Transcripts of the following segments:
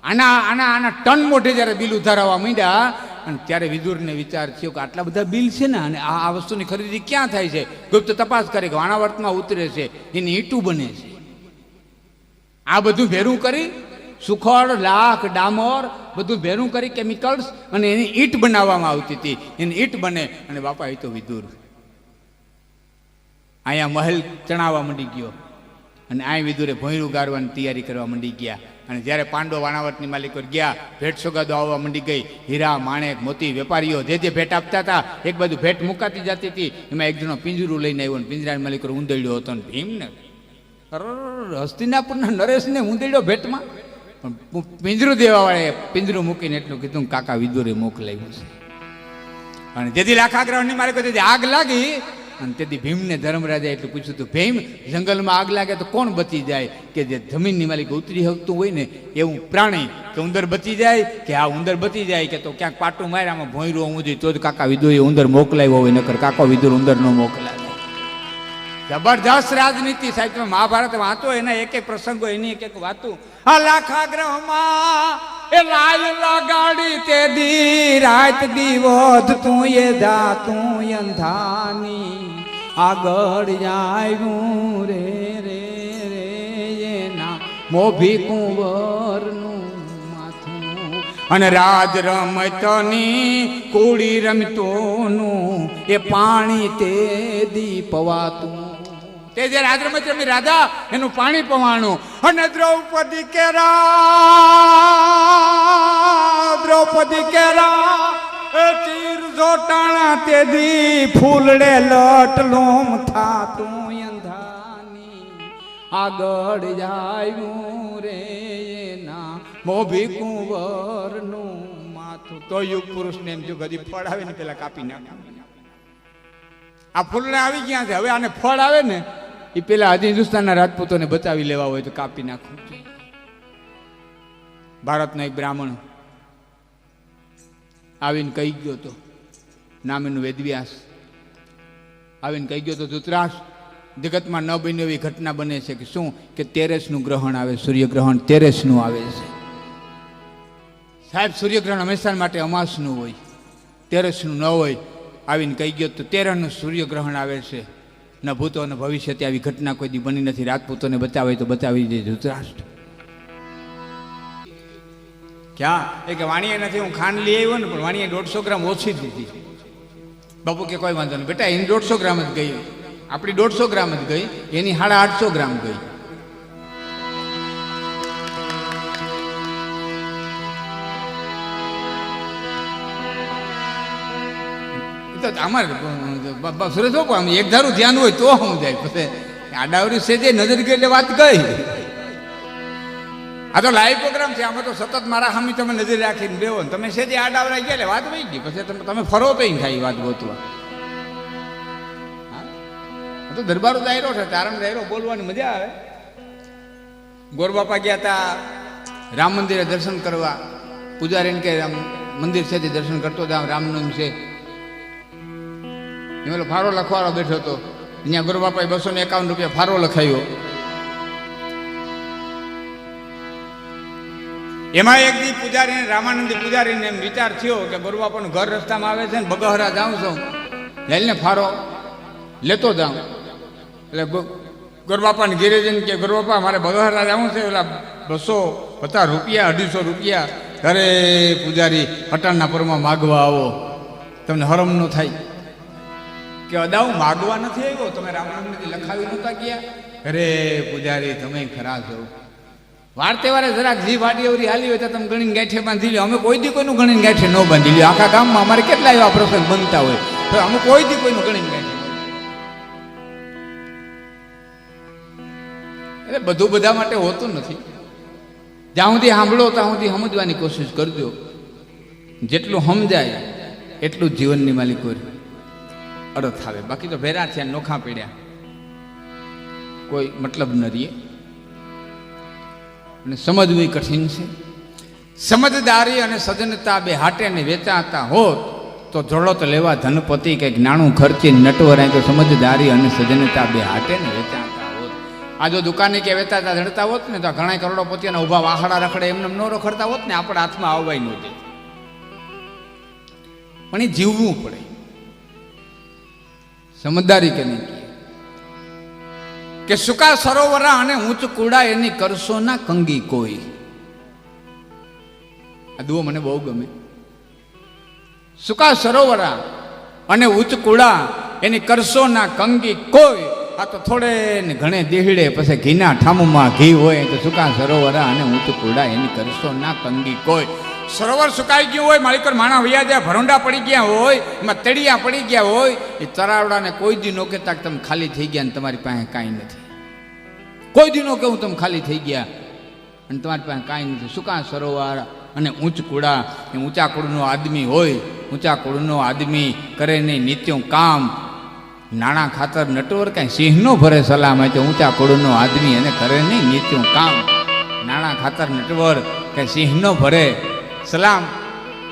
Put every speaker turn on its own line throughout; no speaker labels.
આના આના આના ટન મોઢે જ્યારે બિલ ઉધારવા માંડ્યા અને ત્યારે વિદુરને વિચાર થયો કે આટલા બધા બિલ છે ને અને આ વસ્તુની ખરીદી ક્યાં થાય છે. ગુપ્ત તપાસ કરે કે વાણાવર્તમાં ઉતરે છે, એની ઈંટું બને છે. આ બધું ભેરું કરી સુખડ, લાખ, ડામર બધું ભેરું કરી કેમિકલ્સ અને એની ઈંટ બનાવવામાં આવતી હતી. એની ઈંટ બને અને બાપા એ તો વિદુર અહીંયા મહેલ ચણાવવા માંડી ગયો અને આ વિદુરે ભોંયરું ગારવાની તૈયારી કરવા માંડી ગયા. અને જ્યારે પાંડવ વાણાવટની માલિકો ગયા, ભેટ સોગાદો આવવા માંડી ગઈ. હીરા, માણેક, મોતી વેપારીઓ જે જે ભેટ આપતા હતા, એક બાજુ ભેટ મુકાતી જતી હતી. એમાં એક જણો પિંજરું લઈને આવ્યો ને પિંજરાની માલિકો ઊંધેડ્યો હતો ને ભીમને હસ્તિનાપુરના નરેશને ઊંધેડ્યો ભેટમાં. પણ પિંજરું દેવાવાળાએ પિંજરું મૂકીને એટલું કીધું કાકા વિદુરે મોકલાવ્યું છે. અને જેથી લાખાગ્રહણની માલિકો તેથી આગ લાગી અને તેથી ભીમને ધર્મરાજાએ એટલું પૂછ્યું હતું, ભીમ જંગલમાં આગ લાગે તો કોણ બચી જાય? કે જે જમીનની માલિક ઉતરી શકતું હોય ને એવું પ્રાણી. કે ઉંદર બચી જાય? કે આ ઉંદર બચી જાય. કે તો ક્યાંક પાટું મારે આમાં ભોંયરું હોવું જોઈએ તો જ કાકા વિદુરે ઉંદર મોકલાવ્યો હોય, નકર કાકો વિદુર ઉંદર ન મોકલાવે. જબરદસ્ત રાજનીતિ સાહેબ. તમે મહાભારત વાંચો, એના એક એક પ્રસંગો, એની એક એક વાતો. આ લાખાગ્રહમાં એ લાલ લગાડી તે દી રાત દિવસ તું એ જા તું અંધાની આગળ આવ્યું રે રે રે એના મોભી કુંવરનું માથું અને રાજ રમતની કુડી રમતોનું એ પાણી તે દી પવાતું. તે જે રાજ રમત રમી રાજા એનું પાણી પવાણું. અને દ્રૌપદી કેરા એ ચીર જોટાણા તે દી ફૂલડે લટલોમ થાતું અંધાની આગળ જાયું રે એના મોભી કુંવરનું માથું. તો યુગ પુરુષને એમ જો ગદી ફળ આવે ને પેલા કાપી નાખ્યું. આ ફૂલડા આવી ગયા છે, હવે આને ફળ આવે ને એ પેલા હજી હિન્દુસ્તાનના રાજપૂતોને બચાવી લેવા હોય તો કાપી નાખવું. ભારતનો એક બ્રાહ્મણ આવીને કહી ગયો તો, નામ એનું વેદવ્યાસ, આવીને કહી ગયો તો ધૃતરાષ્ટ્ર, જગતમાં ન બની એવી ઘટના બને છે કે શું? કે 13નું ગ્રહણ આવે, સૂર્યગ્રહણ 13નું આવે છે. સાહેબ સૂર્યગ્રહણ હંમેશા માટે અમાસનું હોય, 13નું ન હોય. આવીને કહી ગયો તો 13નું સૂર્યગ્રહણ આવે છે. ન ભૂતો ન ભવિષ્યથી આવી ઘટના કોઈ દી બની નથી. રાજપૂતોને બચાવે તો બચાવી દે ધૃતરાષ્ટ્ર. ક્યાં? એ કે વાણીએ નથી, હું ખાંડ લઈ આવ્યો ને પણ વાણીએ 150 ગ્રામ ઓછી દીધી. બાપુ કે કોઈ વાંધો નહીં બેટા, એની 150 ગ્રામ જ ગઈ, આપણી 150 ગ્રામ જ ગઈ, એની 850 ગ્રામ ગઈ. અમારે સુરેશ બાપુ એક ધારું ધ્યાન હોય તો હું જાય. પછી આડાવરી છે જે નજર ગઈ એટલે વાત ગઈ. આ તો લાઈવ પ્રોગ્રામ છે, આમાં તો સતત મારા સામે તમે નજર રાખીને બેહો ને તમે છે જે આડાવરા ગયા એટલે વાત વહી ગઈ. પછી તમે ફરો તો થાય વાત ગોતવા. તો દરબારો દાયરો છે, તારણ દાયરો, બોલવાની મજા આવે. ગોરબાપા ગયા હતા રામ મંદિરે દર્શન કરવા. પૂજારીને કે મંદિર છે તે દર્શન કરતો હતા, રામનવમી છે. એમાં ફારો લખવાળો બેઠો હતો. અહીંયા ગુરુબાપાએ 251 રૂપિયા ફારો લખાયો. એમાં એક દી પૂજારીને, રામાનંદી પૂજારીને એમ વિચાર થયો કે ગુરુબાપાનું ઘર રસ્તામાં આવે છે ને બગહરા જાઉં છું, લઈને ફારો લેતો જાઉં. એટલે ગુરુબાપાને ઘેરે જઈને કે ગુરુબાપા મારે બગહરા જાઉં છે, ઓલા 250 રૂપિયા 250 રૂપિયા. અરે પૂજારી અટાણના પરમાં માગવા આવો, તમને હરમ ન થાય. કે અદાઉ માગવા નથી આવ્યો, તમે રામનવમી લખાવી નહોતા ગયા? અરે પૂજારી તમે ખરા છો, વાર તહેવારે જરાક જી વાડી અવરી હાલી હોય તો તમે ગણીને ગાંઠે બાંધી લ્યો. અમે કોઈ દી કોઈનું ગણીને ગાંઠે ન બાંધી લ્યો. આખા ગામમાં અમારે કેટલા એવા પ્રસંગ બનતા હોય તો અમે કોઈ દી કોઈનું ગણીને ગાંઠે. એટલે બધું બધા માટે હોતું નથી. જ્યાં સુધી સાંભળો ત્યાં સુધી સમજવાની કોશિશ કરજો. જેટલું સમજાય એટલું જીવનની માલિકો અરથ આવે. બાકી તો ભેરા છે, નોખા પીડ્યા, કોઈ મતલબ ન રહીએ. અને સમજવું કઠિન છે. સમજદારી અને સજનતા બે હાટે ને વેચાતા હોત તો જોડો લેવા ધનપતિ કંઈક નાણું ખર્ચી નટવરાય. તો સમજદારી અને સજનતા બે હાટે ને વેચાતા હોત આ જો દુકાને કે વેતા ધડતા હોત ને તો ઘણા કરોડોપતિઓના ઊભા વાહડા રખડે એમને ન રખડતા હોત ને આપણા હાથમાં આવવાય નહોતી. પણ એ જીવવું પડે. સમજદારી કે નહીં કે સુકા સરોવરા અને ઊંચ કુડા એની કરશો ના કંગી કોઈ. આ દુઓ મને બહુ ગમે. સુકા સરોવરા અને ઊંચ કુડા એની કરશો ના કંગી કોઈ. આ તો થોડે ને ઘણે દેહડે પછી ઘીના ઠામમાં ઘી હોય તો સુકા સરોવરા અને ઊંચ કુડા એની કરશો ના કંગી કોઈ. સરોવર સુકાઈ ગયું હોય, માલિકોર માણા વૈયા જાય, ભરોંડા પડી ગયા હોય, એમાં તળિયા પડી ગયા હોય, એ તરાવડાને કોઈ દી નો કહેતા કે તમે ખાલી થઈ ગયા ને તમારી પાસે કાંઈ નથી. કોઈ દી નો કહું તમે ખાલી થઈ ગયા અને તમારી પાસે કાંઈ નથી. સુકા સરોવર અને ઊંચ કુડા. એ ઊંચા કુળનો આદમી હોય, ઊંચા કુળનો આદમી કરે નહીં નિત્યું કામ. નાણાં ખાતર નટવર કાંઈ સિંહનો ભરે સલામ. તો ઊંચા કુળનો આદમી અને કરે નહીં નિત્યું કામ. નાણાં ખાતર નટવર કાંઈ સિંહનો ભરે સલામ.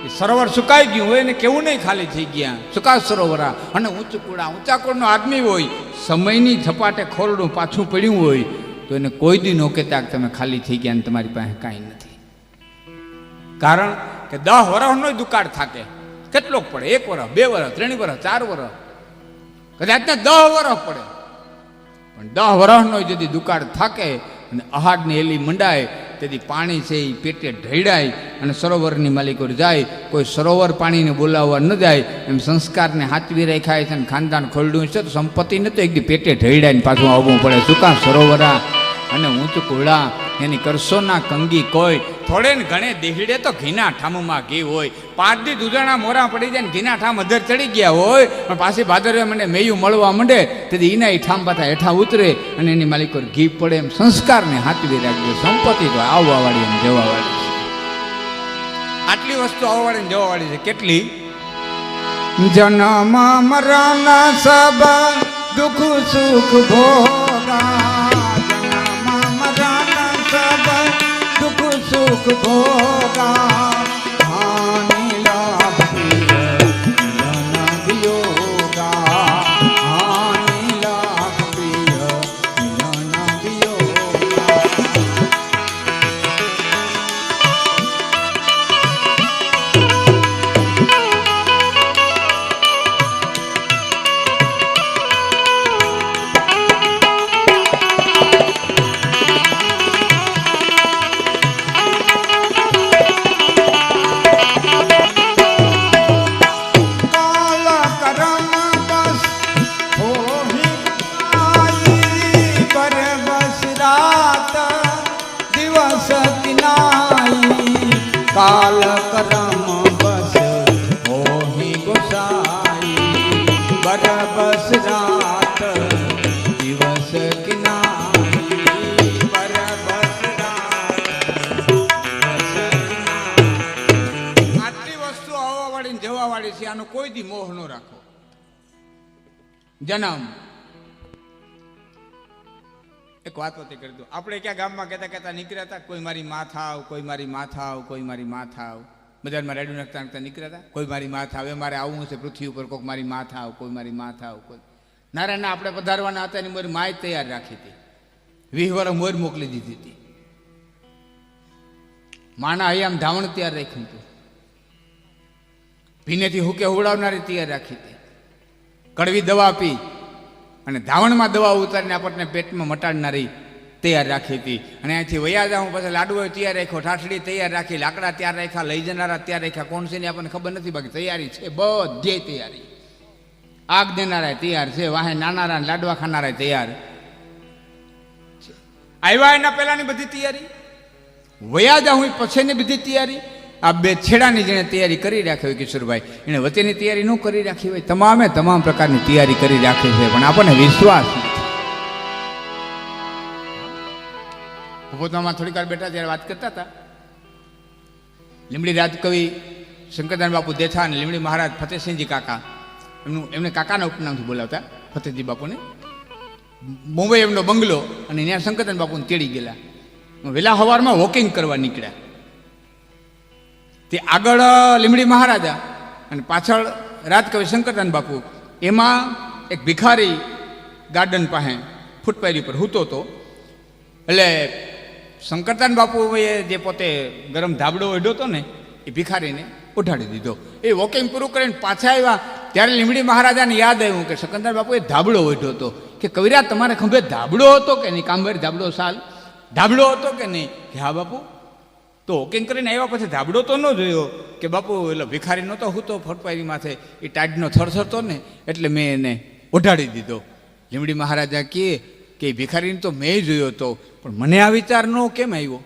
એ સરોવર સુકાઈ ગયું હોય ને કેવું નહીં ખાલી થઈ ગયા. સુકા સરોવરા અને ઊંચ કુડા. ઊંચા કુળનો આદમી હોય, સમયની ઝપાટે ખોરડું પાછું પડ્યું હોય તો એને કોઈ દી નો કહેતા કે તમે ખાલી થઈ ગયા ને તમારી પાસે કાંઈ નથી. કારણ કે 10 વર્ષનો દુકાળ થાકે. કેટલોક પડે? 1 વર્ષ, 2 વર્ષ, 3 વર્ષ, 4 વર્ષ, કદાચ 10 વર્ષ પડે. પણ 10 વર્ષનો যদি દુકાળ થાકે અને અહાડને એલી મંડાય તેથી પાણી છે એ પેટે ઢળાય અને સરોવરની માલિકો જાય. કોઈ સરોવર પાણીને બોલાવવા ન જાય. એમ સંસ્કારને હાચવી રાખ્યા છે અને ખાનદાન ખોલડું છે તો સંપત્તિ નથી એક દી પેટે ઢળાઈને પાછું આવવું પડે. સુકા સરોવરા અને ઊંચ કુડા એની કરશો ના કંગી કોઈ. થોડે ને ઘણે દેહડે તો ઘીના ઠામમાં ઘી હોય. 5 દી દૂધણા મોરા પડી જાય ને ઘીના ઠામ અધર ચડી ગયા હોય પણ પાછી ભાદરવે મને મેયું મળવા માંડે તેથી એના એ ઠામ પાછા હેઠા ઉતરે અને એની માલિકો ઘી પડે. એમ સંસ્કારને હાચવી રાખજો. સંપત્તિ તો આવવાવાળી અને જવાવાળી છે. આટલી વસ્તુ આવવાવાળી ને જવાવાળી છે. કેટલી? જન્મ મરણ સબ દુઃખ સુખ ભોગા. સુખ ભોગા હાનિ લાભ પ્રિય નન વિયોગા. હાનિ લાભ પ્રિય નન વિયોગા. કાલ કરમ બસ હોહી ગોસાઈ બરબસ રાત દિવસ કિનારી. બરબસ રાત દિવસ કિનારી. આટલી વસ્તુ આવવાવાળી ને જવાવાળી છે. આનો કોઈ દી મોહ ન રાખો. જન્મ એક વાત હોતી કરી દો. આપણે ક્યાં ગામમાં કહેતા નીકળ્યા હતા કોઈ મારી માં થાવ, કોઈ મારી માં થાવ, કોઈ મારી માં થાવ. બજારમાં રેડિયો નાખતા નીકળ્યા હતા કોઈ મારી માં થાવ. મારે આવવું છે પૃથ્વી ઉપર, કોઈક મારી માં થાવ, કોઈ મારી માં થાવ. કોઈ નારાયણના આપણે પધારવાના હતા એની મારી માય તૈયાર રાખી હતી. 20 વર્ષ મોર મોકલી દીધી હતી. માના અહીંયા ધાવણ તૈયાર રાખ્યું હતું. ભીનેથી હુકે ઉડાવનારી તૈયાર રાખી હતી. કડવી દવા પી અને ધાવણમાં દવા ઉતારીને આપણને પેટમાં મટાડનારી તૈયાર રાખી હતી. અને અહીંથી વયા જાઉં પછી લાડવો તૈયાર રાખ્યો, ઠાઠડી તૈયાર રાખી, લાકડા તૈયાર રાખ્યા, લઈ જનારા તૈયાર રાખ્યા. કોણ છે ને આપણને ખબર નથી, બાકી તૈયારી છે, બધે તૈયારી. આગ દેનારા તૈયાર છે, વાહે નાનારા લાડવા ખાનારા તૈયાર. આવ્યા એના પહેલાની બધી તૈયારી, વયા જાઉં પછીની બધી તૈયારી. આ બે છેડાની જેને તૈયારી કરી રાખી હોય કિશોરભાઈ, એને વચ્ચેની તૈયારી ન કરી રાખી હોય. તમામ પ્રકારની તૈયારી કરી રાખી છે, પણ આપણને વિશ્વાસ નથી. પોતામાં થોડીક વાર બેઠા ત્યારે વાત કરતા હતા. લીમડી રાજકવિ શંકરદાન બાપુ દેથા અને લીમડી મહારાજ ફતેહસિંહજી કાકા, એમને કાકાના ઉપનામથી બોલાવતા ફતેહજી બાપુને. મુંબઈ એમનો બંગલો, અને ત્યાં શંકરદાન બાપુને તેડી ગયેલા. વહેલા સવારમાં વોકિંગ કરવા નીકળ્યા. તે આગળ લીમડી મહારાજા અને પાછળ રાજકવિ શંકરદાન બાપુ. એમાં એક ભિખારી ગાર્ડન પાસે ફૂટપાયરી પર હૂતો હતો. એટલે શંકરદાન બાપુએ જે પોતે ગરમ ધાબળો ઓઢ્યો હતો ને એ ભિખારીને ઉઠાડી દીધો. એ વોકિંગ પૂરું કરીને પાછા આવ્યા ત્યારે લીંબડી મહારાજાને યાદ આવ્યું કે શંકરદાન બાપુએ ધાબળો ઓઢ્યો હતો. કે કવિરાજ તમારે ખંભે ધાબળો હતો કે નહીં? કામભેર ધાબળો સાલ ધાબળો હતો કે નહીં? કે હા બાપુ. તો વોકિંગ કરીને આવ્યા પછી ધાબળો તો ન જોયો કે બાપુ એટલે ભિખારી નહોતો હું તો ફટપારી માથે એ ટાઢનો થરથરતો ને એટલે મેં એને ઓઢાડી દીધો. લીંબડી મહારાજા કહે કે ભિખારીને તો મેં જોયો હતો પણ મને આ વિચાર નો કેમ આવ્યો?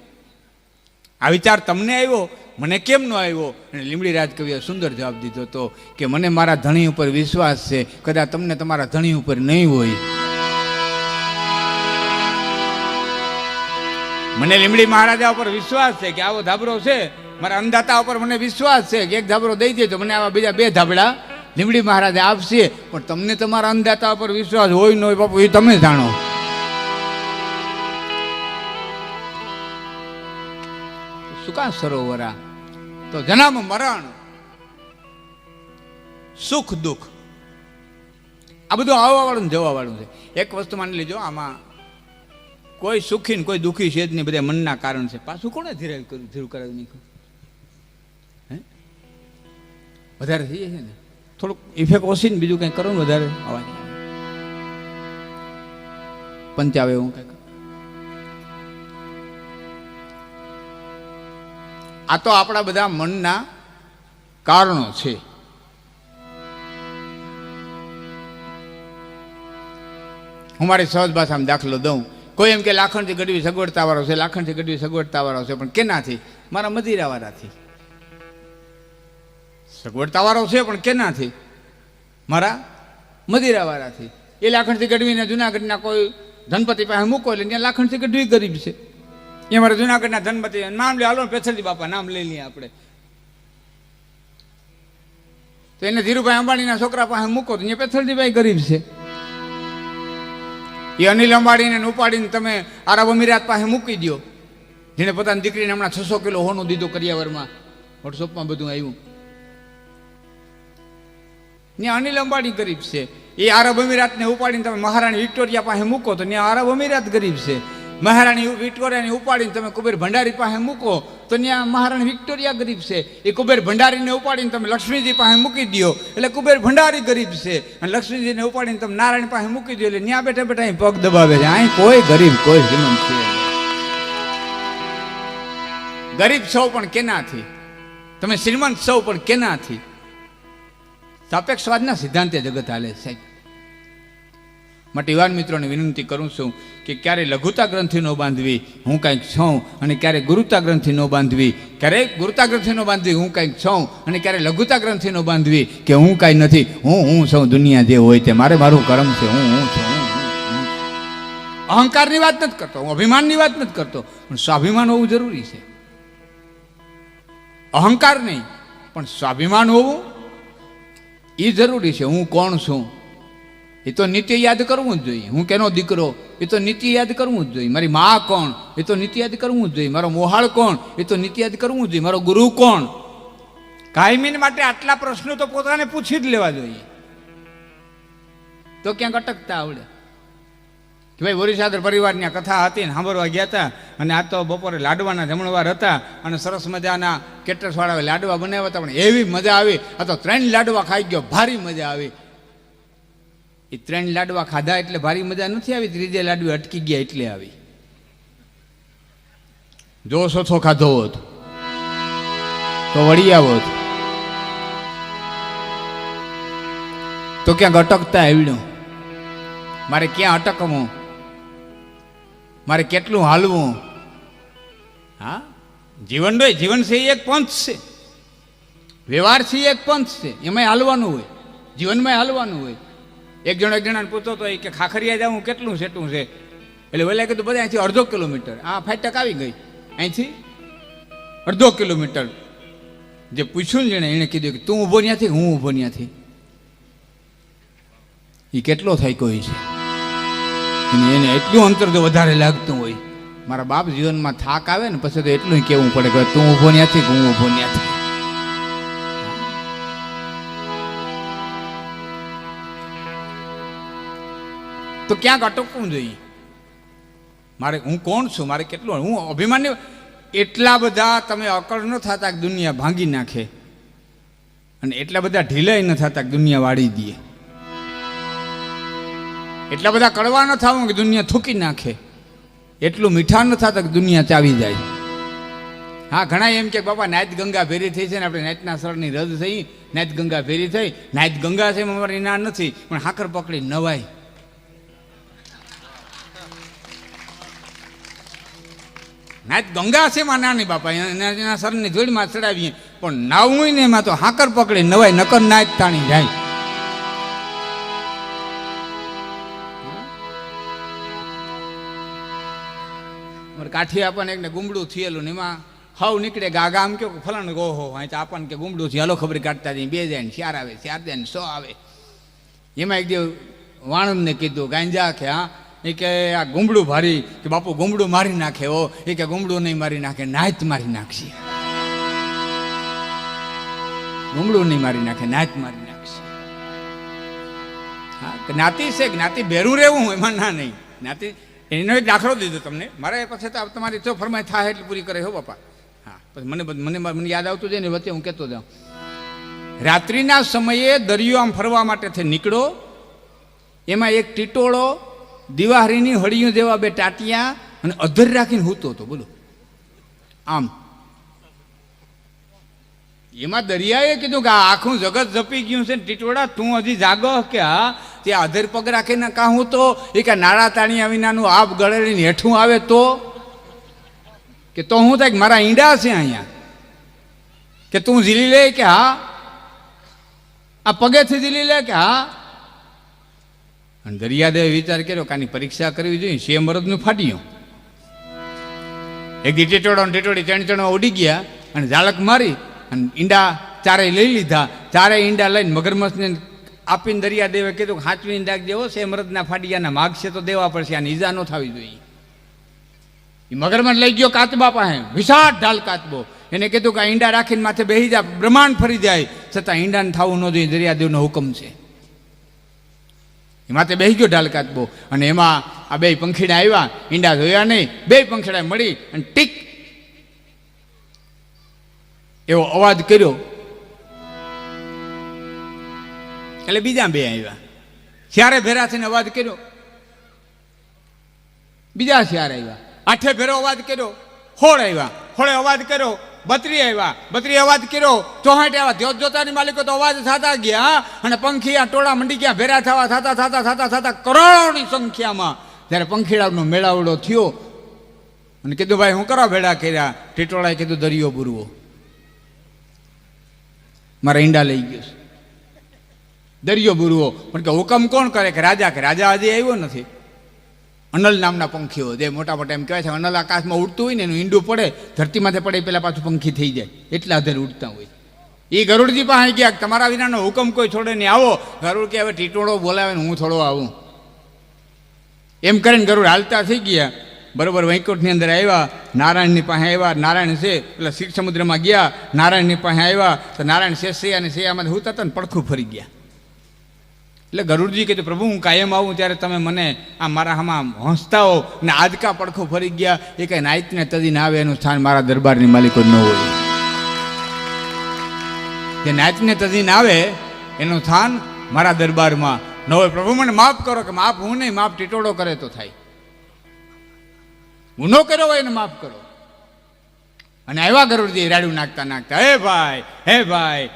આ વિચાર તમને આવ્યો, મને કેમ ન આવ્યો? અને લીંબડી રાજકવિએ સુંદર જવાબ દીધો હતો કે મને મારા ધણી ઉપર વિશ્વાસ છે, કદાચ તમને તમારા ધણી ઉપર નહીં હોય. મને લીંબડી મહારાજા ઉપર વિશ્વાસ છે કે આવો ધાબળો છે, મારા અંદાતા ઉપર મને વિશ્વાસ છે કે એક ધાબળો દઈ દેજો, મને આવા બીજા 2 ધાબળા લીંબડી મહારાજા આપશે. પણ તમને તમારા અંદાતા ઉપર વિશ્વાસ હોય ન હોય બાપુ એ તમે જાણો. સુકા સરોવરા તો જન્મ મરણ સુખ દુઃખ આ બધું આવવા વાળું ને જવા વાળું છે. એક વસ્તુ માની લેજો, આમાં કોઈ સુખી ને કોઈ દુઃખી છે જ નહીં, બધા મનના કારણ છે. પાછું કોને ધીરું કરાવી નાખ્યું? હે વધારે થઈ જાય છે ને, થોડુંક ઇફેક્ટ ઓછી ને બીજું કંઈ કરો ને વધારે અવાજ પંચાવે એવું કંઈક. આ તો આપણા બધા મનના કારણો છે. હું મારી સહજ ભાષામાં દાખલો દઉં. કોઈ એમ કે લાખણથી ગઢવી સગવડતા વાળો છે, લાખણથી ગઢવી સગવડતા વાળો છે, પણ કેનાથી? મારા મદિરાવાળાથી. સગવડતા વાળો છે પણ કેનાથી? મારા મદિરાવાળાથી. એ લાખણથી ગઢવીને જુનાગઢના કોઈ ધનપતિ પાસે મૂકો એટલે ત્યાં લાખણથી ગઢવી ગરીબ છે. એ અમારા જુનાગઢના ધનપતિ નામ લે, હાલો પેથલજી બાપા નામ લઈ લઈએ આપણે. તો એને ધીરુભાઈ અંબાણીના છોકરા પાસે મૂકો તો અહીંયા પેથલજીભાઈ ગરીબ છે. એ અનિલ અંબાણીને ઉપાડીને તમે આરબ અમીરાત પાસે મૂકી દો, જેને પોતાની દીકરીને હમણાં 600 કિલો હોનું દીધું કરિયાવરમાં, વોટ્સઅપમાં બધું આવ્યું. ત્યાં અનિલ અંબાણી ગરીબ છે. એ આરબ અમીરાતને ઉપાડીને તમે મહારાણી વિક્ટોરિયા પાસે મૂકો તો ત્યાં આરબ અમીરાત ગરીબ છે. મહારાણી વિક્ટોરિયાને ઉપાડીને તમે કુબેર ભંડારી પાસે મૂકો તો ત્યાં મહારાણી વિક્ટોરિયા ગરીબ છે. એ કુબેર ભંડારીને ઉપાડીને તમે લક્ષ્મીજી પાસે મૂકી દો એટલે કુબેર ભંડારી ગરીબ છે. અને લક્ષ્મીજીને ઉપાડીને તમે નારાયણ પાસે મૂકી દો એટલે ત્યાં બેઠા બેઠા અહીં પગ દબાવે છે. અહીં કોઈ ગરીબ કોઈ શ્રીમંત છે. ગરીબ સૌ પણ કેનાથી? તમે શ્રીમંત સૌ પણ કેનાથી? સાપેક્ષવાદના સિદ્ધાંતે જગત હાલે સાહેબ. માટે યુવાન મિત્રોને વિનંતી કરું છું કે ક્યારે લઘુતા ગ્રંથિ ન બાંધવી હું કંઈક છું, અને ક્યારે ગુરુતા ગ્રંથિ ન બાંધવી, ક્યારેક ગુરુતા ગ્રંથિ ન બાંધવી હું કંઈક છું, અને ક્યારે લઘુતા ગ્રંથિ ન બાંધવી કે હું કાંઈ નથી, હું છું. દુનિયા જે હોય તે મારું કર્મ છે, હું છું. અહંકારની વાત નથી કરતો, હું અભિમાનની વાત નથી કરતો, પણ સ્વાભિમાન હોવું જરૂરી છે. અહંકાર નહીં પણ સ્વાભિમાન હોવું એ જરૂરી છે. હું કોણ છું એ તો નિત્ય યાદ કરવું જ જોઈએ. હું કેનો દીકરો એ તો નિત્ય યાદ કરવું જ જોઈએ. મારી મા કોણ એ તો નિત્ય યાદ કરવું જ જોઈએ. મારો મોહાળ કોણ એ તો નિત્ય યાદ કરવું જ જોઈએ. મારો ગુરુ કોણ? કાયમી માટે આટલા પ્રશ્નો તો પોતાને પૂછી જ લેવા જોઈએ. તો ક્યાંક અટકતા આવડે કે ભાઈ વરિસાદર પરિવારની કથા હતી ને સાંભળવા ગયા હતા, અને આ તો બપોરે લાડવાના જમણવાર હતા અને સરસ મજાના કેટરસવાળાએ લાડવા બનાવ્યા હતા, પણ એવી મજા આવી. આ તો 3 લાડવા ખાઈ ગયો, ભારી મજા આવી. એ 3 લાડવા ખાધા એટલે ભારી મજા નથી આવી, 3જે લાડવે અટકી ગયા એટલે આવી. જો સોથો ખાધો હોત તો વળી આવોત તો ક્યાંક અટકતા આવડ્યું. મારે ક્યાં અટકવું, મારે કેટલું હાલવું? હા, જીવન હોય, જીવન છે એ એક પંથ છે, વ્યવહાર છે એ એક પંથ છે, એમાંય હાલવાનું હોય, જીવનમાં હાલવાનું હોય. એક જણાને પૂછતો હતો કે ખાખરિયા જવું કેટલું સેટું છે? એટલે વહેલા કીધું બધા અહીંથી 1/2 કિલોમીટર. આ ફાટક આવી ગઈ, અહીંથી 1/2 કિલોમીટર. જે પૂછ્યું ને એને કીધું કે તું ઊભો ત્યાંથી, હું ઊભો ત્યાંથી. એ કેટલો થાય કોઈ છે એને એટલું અંતર જો વધારે લાગતું હોય. મારા બાપ જીવનમાં થાક આવે ને પછી તો એટલું કહેવું પડે કે તું ઊભો ત્યાંથી, હું ઊભો ત્યાંથી. તો ક્યાંક અટકવું જોઈએ. મારે હું કોણ છું, મારે કેટલું હું અભિમાન્ય. એટલા બધા તમે અકળ ન થતા કે દુનિયા ભાંગી નાખે, અને એટલા બધા ઢીલાઈ ન થતા કે દુનિયા વાળી દે. એટલા બધા કડવા ન થવું કે દુનિયા થૂકી નાખે, એટલું મીઠા ન થતા કે દુનિયા ચાવી જાય. હા, ઘણા એમ કે બાપા નાત ગંગા ભેરી થઈ છે ને આપણે નાતના સળની રદ થઈ, નાત ગંગા ભેરી થઈ. નાત ગંગા છે અમારી ના નથી, પણ હાકર પકડી નવાય. નાત ગંગા છે માં નાની બાપા, એના સરની જોડીમાં ચડાવીએ, પણ નાવું ને એમાં તો હાકર પકડી નવાય, નકર નાત તાણી જાય. કાઠી આપણને એકને ગુમડું થયેલું ને એમાં હાવ નીકળે ગાગા આમ કેવું ફલાણું ઓહો અહીં તો આપણને કે ગુમડું થી હલો ખબર કાઢતા જઈએ, 2 જાય ને 4 આવે, 4 જાય ને 100 આવે. એમાં એક દિવસ વાણંદને કીધું ગાંજા કે હા એ કે આ ગુમડું ભારી કે બાપુ ગુમડું મારી નાખે. હો એ કે ગુમડું નહીં મારી નાખે, નાત મારી નાખશે. ગુમડું નહીં મારી નાખે, નાત મારી નાખશે. હા, જ્ઞાતિ છે, જ્ઞાતિ ભેરું રહેવું એમાં ના નહીં. જ્ઞાતિ એનો એક દાખલો દીધો તમને, મારે પછી તો તમારી જો ફરમાઈ થાય એટલી પૂરી કરે હો બાપા. હા, પછી મને યાદ આવતું જાય ને વચ્ચે હું કહેતો જાઉં. રાત્રિના સમયે દરિયો આમ ફરવા માટે થઈ નીકળો, એમાં એક ટીટોળો દિવાહરીની હળિયું જેવા 2 ટાટિયા અને અધર રાખીને હૂતો હતો. બોલો આમ. એમાં દરિયાએ કીધું કે આ આખું જગત જપી ગયું છે, ટીટોળા તું હજી જાગો કે? હા, તે અધર પગ રાખીને કાહું તો એ કે નાળા તાણિયા વિનાનું આપ ગળેલીને હેઠું આવે તો કે તો હું થાય મારા ઈંડા છે અહીંયા કે તું ઝીલી લે કે હા, આ પગેથી ઝીલી લે કે હા. અને દરિયાદેવે વિચાર કર્યો કે આની પરીક્ષા કરવી જોઈએ, શે મરદનું ફાટ્યું. એક દી ટીટોળો ને ટીટોળી 3 જણા ઉડી ગયા અને ઝાલક મારી અને ઈંડા ચારેય લઈ લીધા. 4 ઈંડા લઈને મગરમચ્છને આપીને દરિયાદેવે કીધું કે હાચવીને રાખજે હો, શે મરદના ફાડિયાના માગશે તો દેવા પડશે, આની ઈજા ન થવી જોઈએ. એ મગરમચ્છ લઈ ગયો કાચબા પાસે, વિશાળ ઢાલ કાચબો. એને કીધું કે આ ઈંડા રાખીને માથે બેસી જા, બ્રહ્માંડ ફરી જાય, છતાં ઈંડાને થવું ન જોઈએ, દરિયાદેવનો હુકમ છે. એ માથે બેસી ગયો ઢાલ કાચબો. અને એમાં આ 2 પંખીડા આવ્યા, ઈંડા જોયા નહીં, 2 પંખીડા મળી અને ટીક એવો અવાજ કર્યો એટલે બીજા 2 આવ્યા. ત્યારે ભેરા થઈને અવાજ કર્યો, બીજા 4 આવ્યા. 8 ભેરો અવાજ કર્યો, 16 આવ્યા. 16 અવાજ કર્યો, 32 આવ્યા. 32 અવાજ કર્યો, 64 આવ્યા. જોતાની માલિકો તો અવાજ થતા ગયા અને પંખીયા ટોળા મંડી ગયા, ભેરા થવા થતા કરોડોની સંખ્યામાં. જ્યારે પંખીડાનો મેળાવડો થયો અને કીધું ભાઈ હું કરવા ભેડા કર્યા? ટીટોળાએ કીધું દરિયો બુરવો, મારા ઈંડા લઈ ગયો છે. દરિયો બુરવો પણ કે હુકમ કોણ કરે? કે રાજા. કે રાજા હજી આવ્યો નથી. અનલ નામના પંખીઓ જે મોટા મોટા એમ કહેવાય છે, અનલ આકાશમાં ઉડતું હોય ને એનું ઈંડું પડે ધરતીમાંથી પડે પેલા પાછું પંખી થઈ જાય, એટલા અધર ઉડતા હોય. એ ગરુડજી પાસે ગયા, તમારા વિનાનો હુકમ કોઈ છોડે નહીં, આવો. ગરુડ કે હવે ટીટોળો બોલાવે ને હું થોડો આવું. એમ કરીને ગરુડ હાલતા થઈ ગયા. બરોબર વૈકુંઠની અંદર આવ્યા, નારાયણની પાસે આવ્યા. નારાયણ છે એટલે શીર સમુદ્રમાં ગયા, નારાયણની પાસે આવ્યા તો નારાયણ શેષૈયા અને શૈયામાંથી હુતા હતા ને પડખું ફરી ગયા. એટલે ગરુડજી કીધું પ્રભુ હું કાયમ આવું ત્યારે તમે મને આ મારા આમાં હસતા હો ને આજકા પડખું ફરી ગયા. એ કંઈ નાઈતને તદીને આવે એનું સ્થાન મારા દરબારની માલિકો ન હોય. જે નાઈતને તદીને આવે એનું સ્થાન મારા દરબારમાં ન હોય. પ્રભુ મને માફ કરો. કે માફ હું નહીં, માફ ટીટોળો કરે તો થાય. ગુનો કર્યો હોય એને માફ કરો. અને આવ્યા ગરુડજી રાડું નાખતા હે ભાઈ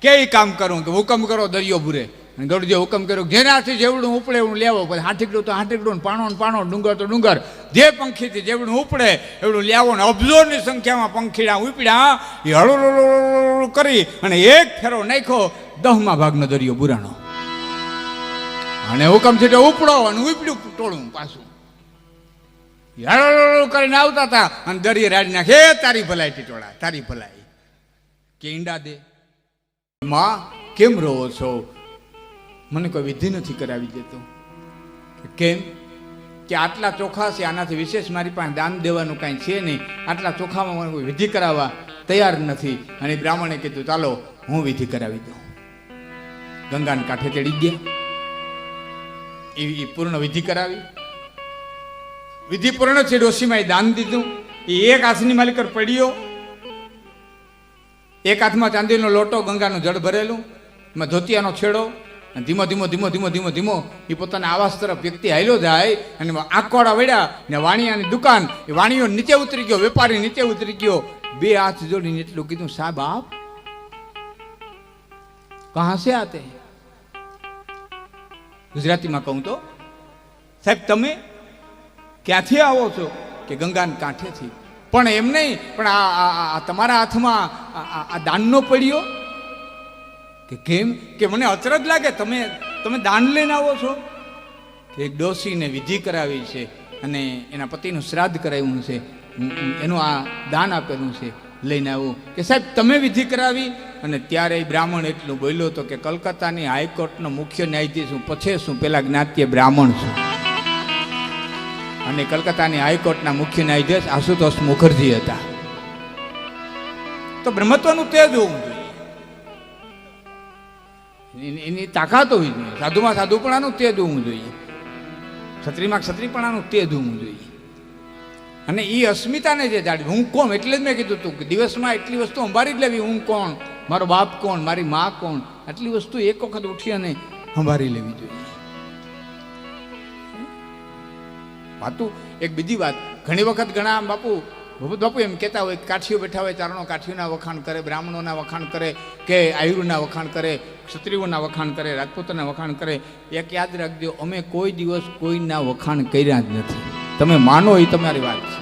કેવી કામ કરું? કે હુકમ કરો દરિયો બુરે. અને ગરુડજીએ હુકમ કર્યો જેનાથી જેવડું ઉપડે એવું લેવો. પછી હાથીકડું તો હાથીકડું, પાણો ડુંગર તો ડુંગર, જે પંખીથી જેવડું ઉપડે એવડું લેવો. ને અબજોની સંખ્યામાં પંખીડા ઉપડ્યા. એ હળુ કરી અને એક ફેરો નાખ્યો, 10મા ભાગનો દરિયો બુરાણો. અને હુકમ છે ઉપડો અને ઉપડ્યું ટોળું પાછું કરીને આવતા હતા. અને દરિયે રાડી નાખે, તારી ભલાઈ ટીટોળા, તારી ભલાઈ. કે ઈંડા દે માં કેમ રહો છો? મને કોઈ વિધિ નથી કરાવી દેતો. કેમ? કે આટલા ચોખા છે, આનાથી વિશેષ મારી પાસે દાન દેવાનું કાંઈ છે નહીં. આટલા ચોખામાં મને કોઈ વિધિ કરાવવા તૈયાર નથી. અને બ્રાહ્મણે કીધું ચાલો હું વિધિ કરાવી દઉં. ગંગાને કાંઠે તેડી ગયા, એ પૂર્ણ વિધિ કરાવી. વિધિપૂર્ણ છે ડોશીમાં દાન દીધું. એ એક હાથની માલિકર પડ્યો, એક હાથમાં ચાંદીનો લોટો, ગંગાનું જળ ભરેલું, એમાં ધોતિયાનો છેડો, અને ધીમો ધીમો ધીમો ધીમો ધીમો ધીમો એ પોતાના આવાસ તરફ વ્યક્તિ હાલ્યો જાય. અને આંકવાડા વળ્યા ને વાણિયાની દુકાન, એ વાણિયો નીચે ઉતરી ગયો, વેપારી નીચે ઉતરી ગયો, બે હાથ જોડીને એટલું કીધું, સાહેબ આપ કહા સે આતે? ગુજરાતીમાં કહું તો, સાહેબ તમે ક્યાંથી આવો છો? કે ગંગાના કાંઠેથી. પણ એમ નહીં, પણ આ તમારા હાથમાં આ દાનનો પડ્યો? કે કેમ? કે મને અચરજ લાગે, તમે દાન લઈને આવો છો? કે એક ડોશીને વિધિ કરાવી છે અને એના પતિનું શ્રાદ્ધ કરાવ્યું છે, એનું આ દાન આપેલું છે, લઈને આવું. કે સાહેબ તમે વિધિ કરાવી? અને ત્યારે બ્રાહ્મણ એટલું બોલ્યો હતો કે કલકત્તાની હાઈકોર્ટનો મુખ્ય ન્યાયાધીશ હું, પછી શું પેલા જ્ઞાતીય બ્રાહ્મણ છું. અને કલકત્તાની હાઈકોર્ટના મુખ્ય ન્યાયાધીશ આશુતોષ મુખર્જી હતા. તો બ્રહ્મત્વનું તેજ હોવું જોઈએ, એની તાકાત હોવી જોઈએ. સાધુમાં સાધુપણાનું તેજ હોવું જોઈએ, ક્ષત્રિયમાં ક્ષત્રિયપણાનું તેજ હોવું જોઈએ. અને એ અસ્મિતાને જે જાળવી, હું કોણ, એટલે જ મેં કીધું હતું કે દિવસમાં એટલી વસ્તુ સંભાળી જ લેવી. હું કોણ, મારો બાપ કોણ, મારી મા કોણ, આટલી વસ્તુ એક વખત ઉઠી અને સંભાળી લેવી જોઈએ. વાતું એક બીજી વાત, ઘણી વખત ઘણા બાપુ બાપુ એમ કહેતા હોય, કાઠીઓ બેઠા હોય, ચારણો કાઠીઓના વખાણ કરે, બ્રાહ્મણોના વખાણ કરે, કે આયુરના વખાણ કરે, ક્ષત્રિયોના વખાણ કરે, રાજપૂતોના વખાણ કરે. એક યાદ રાખજો, અમે કોઈ દિવસ કોઈના વખાણ કર્યા જ નથી. તમે માનો એ તમારી વાત છે.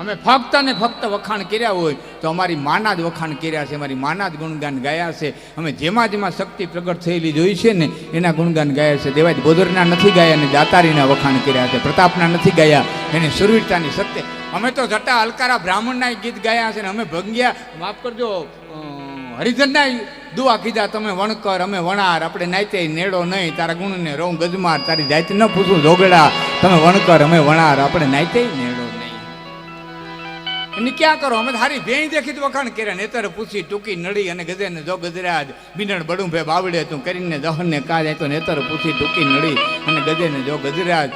અમે ફક્ત ને ફક્ત વખાણ કર્યા હોય તો અમારી માના જ વખાણ કર્યા છે, અમારી માના જ ગુણગાન ગાયા છે. અમે જેમાં જેમાં શક્તિ પ્રગટ થયેલી જોઈ છે ને એના ગુણગાન ગાયા છે. દેવાજ બોદરના નથી ગાયા અને દાતારીના વખાણ કર્યા છે, પ્રતાપના નથી ગાયા, એની સુરવીરતાની શક્તિ. અમે તો જટા હલકારા બ્રાહ્મણના ગીત ગાયા છે ને અમે ભંગ્યા, માફ કરજો, હરિજનના દુઆ કીધા, તમે વણકર અમે વણાર, આપણે નાઈતે નેડો નહીં, તારા ગુણને રહું ગજમાર, તારી જાતિ ન પૂછું ઝોગડા, તમે વણકર અમે વણાર, આપણે નાઈતે નેડો નહીં. એની ક્યાં કરો? અમે હારી ભેઈ દેખી વખાણ કર્યા, નેતર પૂછી ટૂંકી નડી અને ગજે ને જો ગજરાજ, બીનણ બડું ભે બાવડે તું કરીને દહન ને કાજ, તો નેતર પૂછી ટૂંકી નડી અને ગજે ને જો ગજરાજ.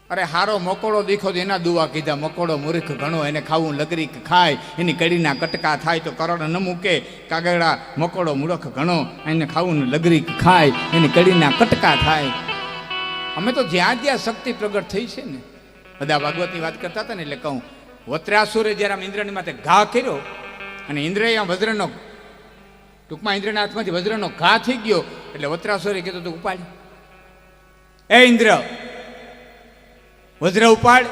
અરે હારો મકોડો દીખો તો એના દુઆ કીધા, મકોડો મૂર્ખ ઘણો, એને ખાવું લગરી ખાય, એની કડીના કટકા થાય તો કરોડ ન મૂકે. કાગડા મકોડો મૂર્ખ ઘણો, એને ખાવું લગરી ખાય, એની કડીના કટકા થાય. અમે તો જ્યાં જ્યાં શક્તિ પ્રગટ થઈ છે ને, બધા ભાગવતની વાત કરતા હતા ને, એટલે કહું, વત્રાસુરે જ્યારે ઇન્દ્રની માથે ઘા કર્યો અને ઇન્દ્રએ વજ્રનો, ટૂંકમાં ઇન્દ્રના હાથમાંથી વજ્રનો ઘા થઈ ગયો, એટલે વત્રાસુરે કીધું તું ઉપાડ, એ ઇન્દ્ર વજ્ર ઉપાડ,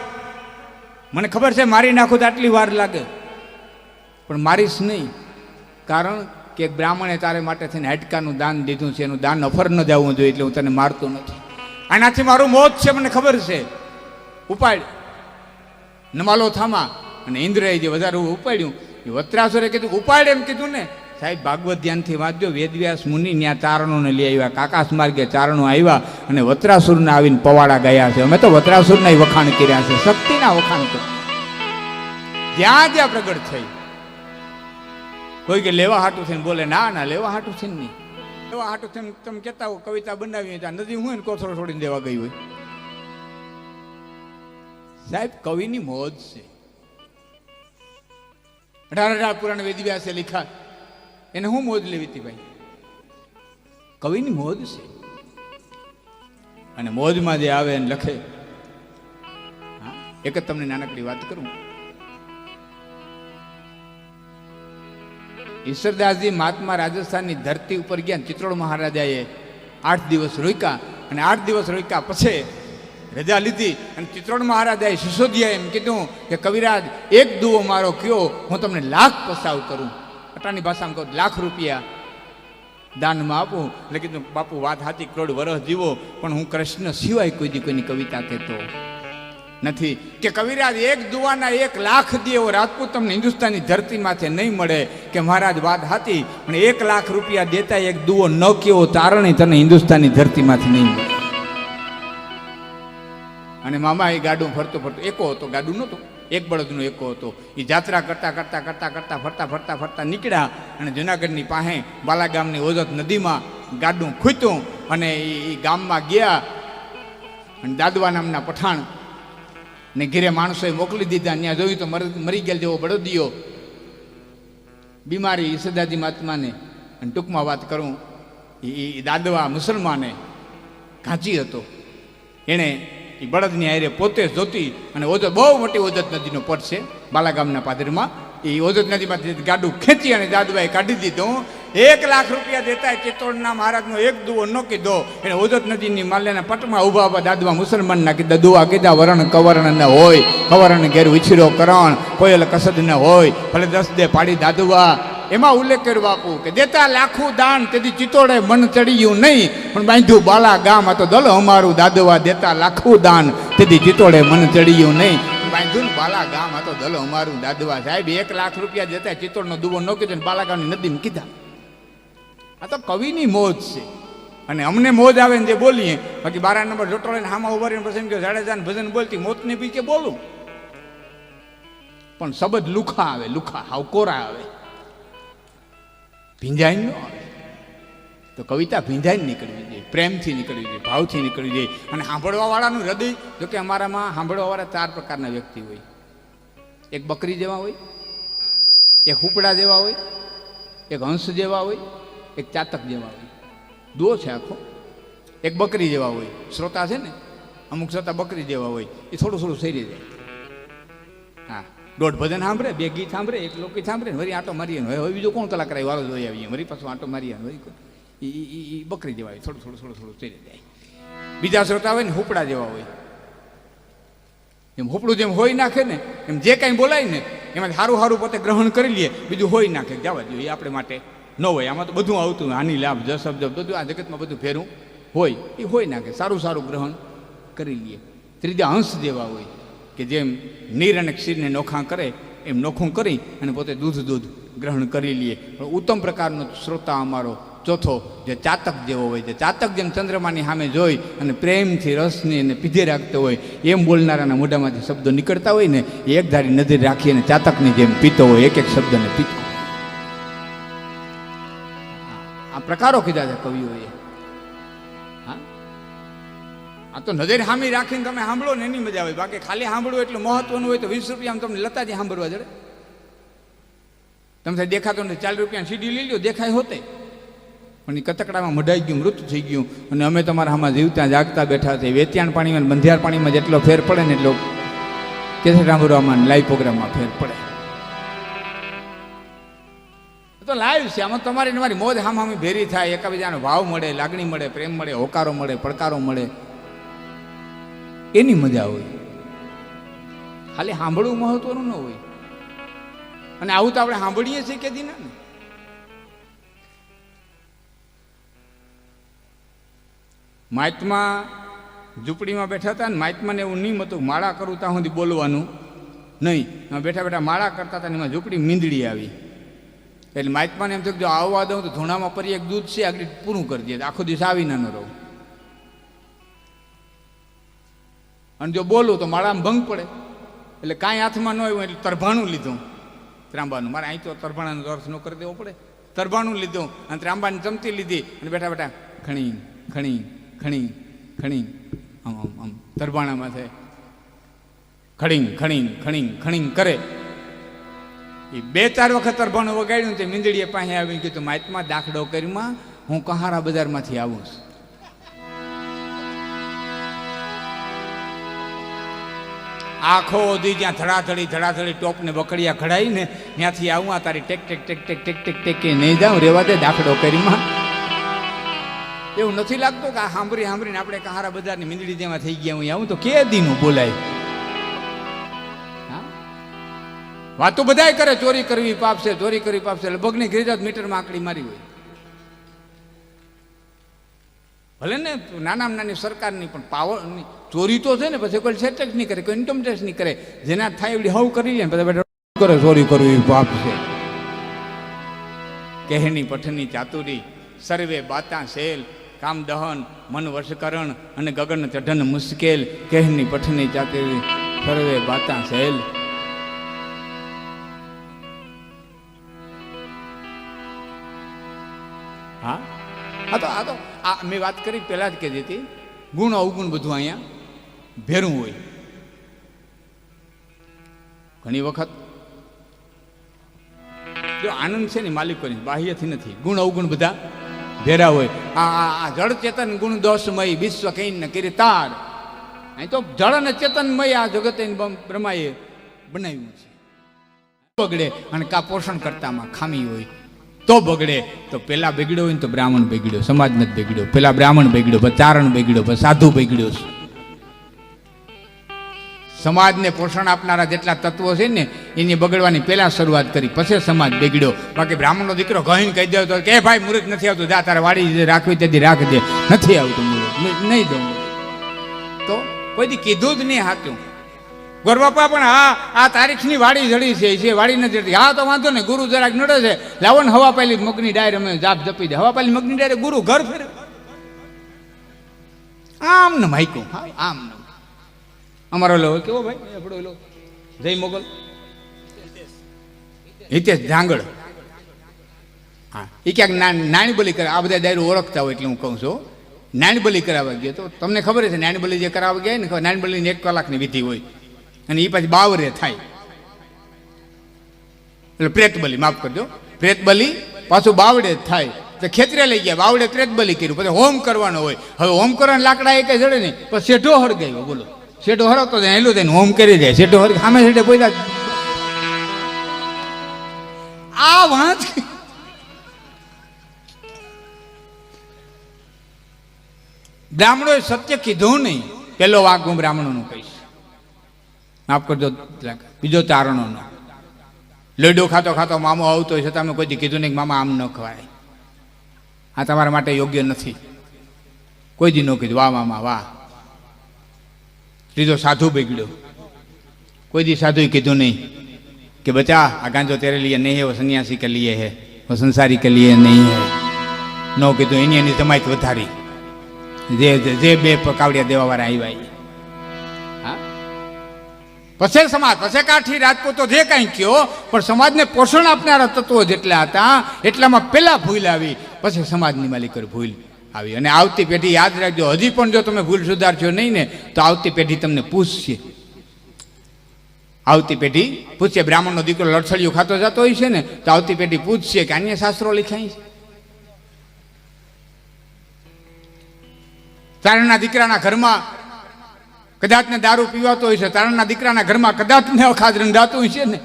મને ખબર છે મારી નાખું તો આટલી વાર લાગે, પણ મારીશ નહીં, કારણ કે એક બ્રાહ્મણે તારે માટે થઈને હાડકાનું દાન દીધું છે, એનું દાન અફર ન જવું જોઈએ, એટલે હું તને મારતો નથી. આનાથી મારું મોત છે, મને ખબર છે, ઉપાડ. નમાલો થામા. અને ઇન્દ્રએ જે વધારે ઉપાડ્યું, એ વત્રાસુરે કીધું ઉપાડ, એમ કીધું ને. સાહેબ ભાગવત ધ્યાનથી વાંચજો, વેદવ્યાસ મુનિ ત્યાં ચારણોને લઈ આવ્યા, કાકાશ માર્ગે ચારણો આવ્યા અને વત્રાસુરને આવીને પવાડા ગયા છે. અમે તો વત્રાસુરના વખાણ કર્યા છે, શક્તિના વખાણ કર્યા, જ્યાં જ્યાં પ્રગટ થઈ. કોઈ કે લેવા હાટું થઈને બોલે, ના ના લેવા હાટું થઈને નહીં, લેવા હાટું થઈને તમે કહેતા હો કવિતા બનાવી, ત્યાં નદી હોય ને કોથળો છોડીને દેવા ગઈ હોય. સાહેબ કવિની મોજ છે. 18 પુરાણ વેદવ્યાસે લખ્યા, એને હું મોજ લેવી હતી ભાઈ? કવિની મોજ છે. અને મોજમાં જે આવે એને લખે. એક જ તમને નાનકડી વાત કરું. ઈશ્વરદાસજી મહાત્મા રાજસ્થાનની ધરતી ઉપર ગયા, ચિત્રોડ મહારાજાએ 8 દિવસ રોક્યા, અને 8 દિવસ રોક્યા પછી રજા લીધી, અને ચિત્રોડ મહારાજાએ સિસોદિયાએ એમ કીધું કે કવિરાજ એક દુઓ મારો કયો, હું તમને લાખ પસાવ કરું. અટાની ભાષામાં કહું, લાખ રૂપિયા દાનમાં આપું. એટલે કીધું બાપુ વાત સાચી, કરોડ વર્ષ જીવો, પણ હું કૃષ્ણ સિવાય કોઈ દી કોઈની કવિતા કહેતો નથી. કે કવિરાજ એક દુવાના 1 લાખ દે એવો રાજપૂત તમને હિન્દુસ્તાનની ધરતીમાંથી નહીં મળે. કે મહારાજ વાત હતી, પણ 1 લાખ રૂપિયા દેતા એક દુવો ન કેવો તારણે તને હિન્દુસ્તાનની ધરતીમાંથી નહીં મળે. અને મામા એ ગાડું ફરતો ફરતો, એકો હતો, ગાડું નહોતું, એક બળદનો એકો હતો. એ જાત્રા કરતા કરતા કરતા કરતા ફરતા ફરતા ફરતા નીકળ્યા અને જુનાગઢની પાસે બાલાગામની ઓજત નદીમાં ગાડું ખૂટ્યું અને એ ગામમાં ગયા. અને દાદવા નામના પઠાણ ને ઘેરે માણસોએ મોકલી દીધા. ત્યાં જોયું તો મરી ગયેલ જેવો બળદિયો, બીમારી સદાજી મહાત્માને. અને ટૂંકમાં વાત કરું, એ દાદવા મુસલમાને ઘાંચી હતો. એણે એ બળદની હારે પોતે જોતી, અને ઓજત બહુ મોટી ઓજત નદીનો પટ છે બાલાગામના પાદરમાં. એ ઓજત નદીમાંથી ગાડું ખેંચી અને દાદવાએ કાઢી દીધું. 1 લાખ રૂપિયા દેતા ચિત્તોડના મહારાજનો એક દુવો ન કીધો. એને ઓજત નદીની માલ્યાના પટમાં ઉભા ઉભા દાદવા મુસલમાનના કીધા દુવા કીધા. વરણ કવરણ ન હોય, કવરણ ઘેર ઉછીરો કરણ, કોયલ કસદ ન હોય, ભલે 10 દે પાડી દાદવા. એમાં ઉલ્લેખ કર્યો બાપુ કે દેતા લાખું દાન, તેથી ચિત્તોડે મન ચડ્યું નહીં, પણ બાંધ્યું બાલા ગામ. આ તો દલ અમારું દાદવા, દેતા લાખું દાન, તેથી ચિત્તોડે મન ચડ્યું નહીં, બાંધ્યું બાલા ગામ. આ તો દલ અમારું દાદવા. સાહેબ 1 લાખ રૂપિયા દેતા ચિત્તોડનો દુવો ન કીધો, બાલાગામની નદીમાં કીધા. આ તો કવિની મોજ છે, અને અમને મોજ આવે ને જે બોલીએ. બાકી 12 નંબર જોટોળીને હામાં ઉભા રહીને પછી એમ કે જાડેજાને ભજન બોલતી મોતને પીકે બોલું, પણ શબ્દ લુખા આવે, લુખા હાવ કોરા આવે, ભીંજાઈ ન આવે. તો કવિતા ભીંજાઈ નીકળવી જોઈએ, પ્રેમથી નીકળવી જોઈએ, ભાવથી નીકળવી જોઈએ. અને સાંભળવાવાળાનું હૃદય, જોકે અમારામાં સાંભળવાવાળા 4 પ્રકારના વ્યક્તિ હોય. એક બકરી જેવા હોય, એક હુપડા જેવા હોય, એક હંસ જેવા હોય, એક ચાતક જેવા હોય. દો છે આખો. એક બકરી જેવા હોય, શ્રોતા છે ને, અમુક શ્રોતા બકરી જેવા હોય, એ થોડું થોડું સરી જાય. હા, 1.5 ભજન સાંભળે, 2 ગીત સાંભળે, 1 લોકગીત સાંભળે, વળી આટો મારીએ. હવે બીજો કોણ કલાકાર વાળો જોઈ આવીએ, વળી પાછું આટો મારીએ. એ બકરી જેવા હોય, થોડું થોડું થોડું થોડું સરી જાય. બીજા શ્રોતા હોય ને હુપડા જેવા હોય. એમ હુપડું જેમ હોઈ નાખે ને, એમ જે કાંઈ બોલાય ને એમાં સારું સારું પોતે ગ્રહણ કરી લઈએ, બીજું હોઈ નાખે, જવા જોઈએ, એ આપણે માટે ન હોય. આમાં તો બધું આવતું, હાનિ લાભ જસ અબજ બધું આ જગતમાં બધું ફેરું હોય, એ હોય નાખે, સારું સારું ગ્રહણ કરી લઈએ. ત્રીજા હંસ જેવા હોય કે જેમ નીર અને ક્ષીરને નોખા કરે એમ નોખું કરી અને પોતે દૂધ ગ્રહણ કરી લઈએ. પણ ઉત્તમ પ્રકારનો શ્રોતા અમારો ચોથો જે ચાતક જેવો હોય, જે ચાતક જેમ ચંદ્રમાની સામે જોઈ અને પ્રેમથી રસની એને પીધે રાખતો હોય, એમ બોલનારાના મોઢામાંથી શબ્દો નીકળતા હોય ને, એ એક ધારી નજર રાખી અને ચાતકની જેમ પીતો હોય, એક એક શબ્દને પીતો. આ પ્રકારો કીધા છે કવિઓએ. હા, આ તો નજર સામી રાખીને તમે સાંભળો ને એની મજા આવે. બાકી ખાલી સાંભળવું એટલું મહત્વનું હોય તો 20 રૂપિયામાં તમને લતાજી સાંભળવા જડે. તમને દેખાતો ને 40 રૂપિયા સીડી લઈ લો, દેખાય હોતે, પણ એ કતકડામાં મઢાઈ ગયું, મૃત થઈ ગયું. અને અમે તમારા આમાં જીવતા જાગતા બેઠા છે. વેતિયાણ પાણીમાં બંધિયાર પાણીમાં જેટલો ફેર પડે ને એટલો કેસેટ સાંભળવામાં લાઈવ પ્રોગ્રામમાં ફેર પડે. તો લાઈવ છે, આમાં તમારી મોજ હામી ભેરી થાય, એકબીજાનો ભાવ મળે, લાગણી મળે, પ્રેમ મળે, હોકારો મળે, પડકારો મળે, એની મજા હોય. ખાલી સાંભળવું મહત્વનું ન હોય. અને આવું તો આપણે સાંભળીએ છીએ કે દી ને. માઇતમાં ઝૂંપડીમાં બેઠા હતા ને, માઇતમાં એવું નિયમ હતું, માળા કરું ત્યાં સુધી બોલવાનું નહીં. બેઠા બેઠા માળા કરતા હતા ને એમાં ઝૂંપડી મીંદડી આવી. એટલે માઇતમાને એમ થયું જો આવવા દઉં તો ધૂણામાં પરી એક દૂધ છે આગળ પૂરું કરી દે, આખો દિવસ આવી ના ન રહું. અને જો બોલું તો માળામાં ભંગ પડે. એટલે કાંઈ હાથમાં ન આવ્યું એટલે તરભાણું લીધું, ત્રાંબાનું. મારે અહીં તો તરભાણાનો અર્થ ન કરી દેવો પડે. તરભાણું લીધું અને ત્રાંબાની ચમચી લીધી અને બેઠા બેઠા ખણી ખણી ખણી ખણી આમ આમ આમ તરભાણામાં છે ખડીંગ ખણીંગ ખણીંગ ખણીંગ કરે. એ 2-4 વખત તરભાણું વગાડ્યું તે મીંદડીએ પાસે આવી કીધું, માઇતમાં દાખલો કરીમાં હું કહારા બજારમાંથી આવું છું. આખો દી જ્યાં ધડાધડી ટોપને બકડિયા ઘડાઈને ત્યાંથી આવું, આ તારી ટેક ટેક ટેક ટેક ટેક ટેક ટેક નહીં જાઉં, રેવા દે દાખલો કરીમાં. એવું નથી લાગતું કે આ સાંભળીને આપણે કહારા બજારની મીંદડી જેમાં થઈ ગયા હું આવું તો કે દીનું બોલાય. વાતો બધાય કરે, ચોરી કરવી પાપ છે, ચોરી કરવી પાપ છે. લગભગની ગિરિજાત મીટરમાં આંકડી મારી હોય. ભલે ને નાનામાં નાની સરકારની, પણ પાવરની ચોરી તો છે ને. પછી કોઈ સેટ ટેક્સ નહીં કરે, કોઈ ઇન્કમ ટેક્સ નહીં કરે. જેના થાય એવડી હવ કરી લે બધા બધા કરે, ચોરી કરવી પાપ છે. કહેની પઠની ચાતુરી, સર્વે બાતા શેલ, કામ દહન, મન વશકરણ અને ગગન ચઢન મુશ્કેલ. કહેની પઠની ચાતુરી, સર્વે બાતા શેલ. હા, આ તો મેં વાત કરી પહેલાં જ કીધી હતી, ગુણ અવગુણ બધું અહીંયા ભેરું હોય. ઘણી વખત જો આનંદ છે ને માલિકોની બાહ્યથી નથી, ગુણ અવગુણ બધા ભેરા હોય. આ જળ ચેતન ગુણ દોષમય વિશ્વ કઈ ન કરી તાર, અહીં તો જળ અને ચેતનમય આ જગત બ્રહ્માએ બનાવ્યું છે. બગડે અને કા પોષણ કરતામાં ખામી હોય તો બગડે. તો પેલા બગડ્યો હોય ને તો બ્રાહ્મણ બગડ્યો, સમાજ નથી બગડ્યો. પેલા બ્રાહ્મણ બગડ્યો, પછી ચારણ બગડ્યો, પછી સાધુ બગડ્યો. સમાજને પોષણ આપનારા જેટલા તત્વો છે ને એની બગડવાની પહેલા શરૂઆત કરી, પછી સમાજ બગડ્યો. બાકી બ્રાહ્મણનો દીકરો કહીને કહી દે તો કે ભાઈ મુહૂર્ત નથી આવતું, જા તારે વાડી રાખવી તેથી રાખજે, નથી આવતું મુહૂર્ત, નહીં દઉં. તો કોઈ દી કીધું જ નહીં સાચું. ગોરબાપા પણ આ તારીખની વાડી જડી છે, વાડી નથી જડતી. હા તો વાંધો ને, ગુરુ જરાક નડે છે, લાવો ને હવા પાલી મગની ડાયર અમે જાપ જપી દે. હવા પાલી મગની ડાયરે ગુરુ ઘર ફેરે આમ ને માયકું. હા આમ ને અમારો લો કેવો ભાઈ આપણો લો જય મોગલ હિતેશ જાંગડ, હા એ ક્યાંક નાની બલી કરે. આ બધા ડાયરો ઓળખતા હોય એટલે હું કહું છું. નાની બલી કરાવવા ગયો તો તમને ખબર છે, નાની બલી જે કરાવવા ગયા ને, નાની બલીની 1 કલાકની વિધિ હોય અને એ પાછી બાવરે થાય. એટલે પ્રેત બલી, માફ કરજો, પ્રેત બલી પાછું બાવડે થાય. તો ખેતરે લઈ ગયા, બાવડે પ્રેત બલી કર્યું, પછી હોમ કરવાનો હોય. હવે હોમ કરવાના લાકડા એ કઈ જડે નહીં, પછી શેઢો હળગાવ્યો. બોલો, શેઢો હરવતો જાય હેલું થઈને હોમ કરી જાય. શેઢો હર સામે શેઢે બોલ્યા આ વાંચ. બ્રાહ્મણોએ સત્ય કીધું નહીં. પેલો વાક હું બ્રાહ્મણોનું કહીશ, માફ કરજો. બીજો ચારણોનો લોડો ખાતો ખાતો મામો આવતો હોય છતાં અમે કોઈ કીધું નહીં કે મામા આમ ન ખવાય, આ તમારા માટે યોગ્ય નથી. કોઈ દી ન કીધું વાહ મામા વાહ. ત્રીજો સાધુ બગડ્યો, કોઈ દી સાધુએ કીધું નહીં કે બચા આ ગાંજો તેરે લીએ નહીં હે, વો સન્યાસી કે લીએ હે, વો સંસારી કે લીએ નહીં હે. ન કીધું. એની જમાયત વધારી, જે બે કાવડિયા દેવાવાળા આવ્યા. હા પછી સમાજ, પછી કાઠી રાજપૂતો જે કાંઈ કયો, પણ સમાજને પોષણ આપનારા તત્વો જેટલા હતા એટલામાં પેલા ભૂલ આવી, પછી સમાજની માલિકોએ ભૂલ આવી. અને આવતી પેઢી યાદ રાખજો, હજી પણ જો તમે ભૂલ સુધારશો નહીં ને તો આવતી પેઢી તમને પૂછશે. આવતી પેઢી પૂછશે. બ્રાહ્મણનો દીકરો લડસડિયું ખાતો જતો હોય છે ને તો આવતી પેઢી પૂછશે કે અન્ય શાસ્ત્રો લખાય છે. ચારણના દીકરાના ઘરમાં કદાચ ને દારૂ પીવાતો હોય છે, ચારણના દીકરાના ઘરમાં કદાચ ને અખાદ રંધાતું હોય છે ને,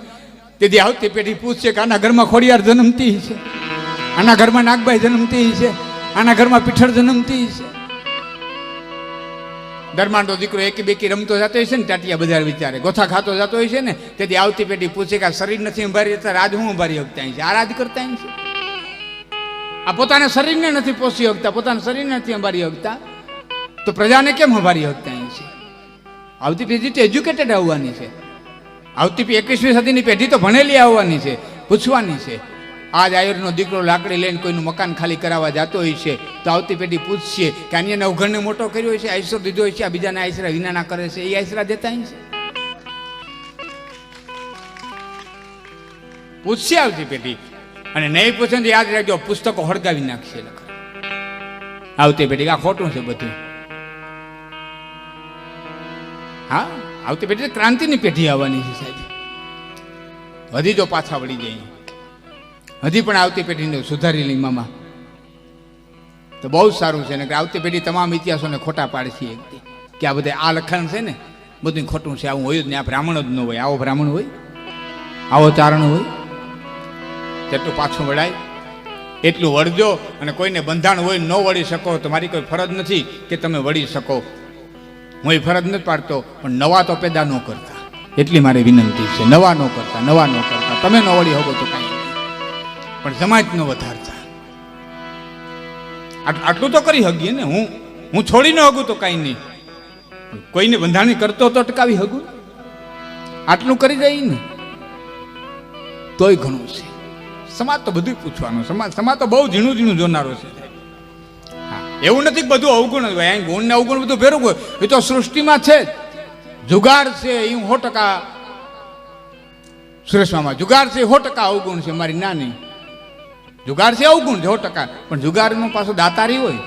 તેથી આવતી પેઢી પૂછશે કે આના ઘરમાં ખોડિયાર જન્મતી છે, આના ઘરમાં નાગબાઈ જન્મતી છે, આના ઘરમાં પીઠળ જન્મતી છે. દરમાંડો દીકરો એકી બેકી રમતો જતો હોય છે ને, ટાટિયા બજાર વિચારે ગોથા ખાતો જતો હોય છે ને, તેથી આવતી પેઢી પૂછે કે આ શરીર નથી અંબારી જતા, રાજ હું અંબારી શકતા છે, આ રાજ કરતા છે. આ પોતાના શરીરને નથી પોષી શકતા, પોતાના શરીરને નથી અંબારી શકતા, તો પ્રજાને કેમ અંબારી શકતા છે? આવતી પેઢી તો એજ્યુકેટેડ આવવાની છે. આવતી 21મી સદીની પેઢી તો ભણેલી આવવાની છે, પૂછવાની છે. આજ આયરનો દીકરો લાકડી લઈને કોઈનું મકાન ખાલી કરાવવા જતો હોય છે તો આવતી પેઢી પૂછશે કે અન્ય નવઘરને મોટો કર્યો હોય છે, આઈસો દીધો હોય છે, આ બીજાને આઈસરા વિનાના કરે છે, એ આઈસરા દેતા છે. પૂછશે આવતી પેઢી. અને નહીં પૂછે તો યાદ રાખજો, પુસ્તકો હળગાવી નાખશે. આવતી પેઢી આ ખોટું છે બધું. હા, આવતી પેઢી ક્રાંતિની પેઢી આવવાની છે સાહેબ. હજી જો પાછા વળી જાય, હજી પણ આવતી પેઢીને સુધારી લઈ મામા તો બહુ સારું છે ને. કે આવતી પેઢી તમામ ઇતિહાસોને ખોટા પાડશે કે આ બધા આ લખાણ છે ને બધું ખોટું છે, આવું હોય જ નહીં. આ બ્રાહ્મણ જ ન હોય, આવો બ્રાહ્મણ હોય, આવો ચારણ હોય. જેટલું પાછું વળાય એટલું વળજો. અને કોઈને બંધાણ હોય ન વળી શકો તો મારી કોઈ ફરજ નથી કે તમે વળી શકો, હું એ ફરજ નથી પાડતો, પણ નવા તો પેદા ન કરતા એટલી મારી વિનંતી છે. નવા ન કરતા, નવા ન કરતા. તમે ન વળી શકો તો કાંઈ, પણ સમાજ ન વધારતા. આટલું તો કરી હગીએ ને. હું છોડી ન હગું તો કાંઈ નહીં, કોઈને બંધાણી કરતો તો અટકાવી હગું. આટલું કરી જાય ને તોય ઘણું છે. સમાજ તો બધું પૂછવાનું. સમાજ તો બહુ ઝીણું ઝીણું જોનારો છે. હા, એવું નથી કે બધું અવગુણ જ હોય. અહીં ગુણ ને અવગુણ બધું ભેરું હોય, એ તો સૃષ્ટિમાં છે જ. જુગાર છે એ 100% સુરેશમાં જુગાર છે 100% અવગુણ છે. મારી નાની જુગાર છે અવગુણ 100%, પણ જુગારનો પાછો દાતારી હોય.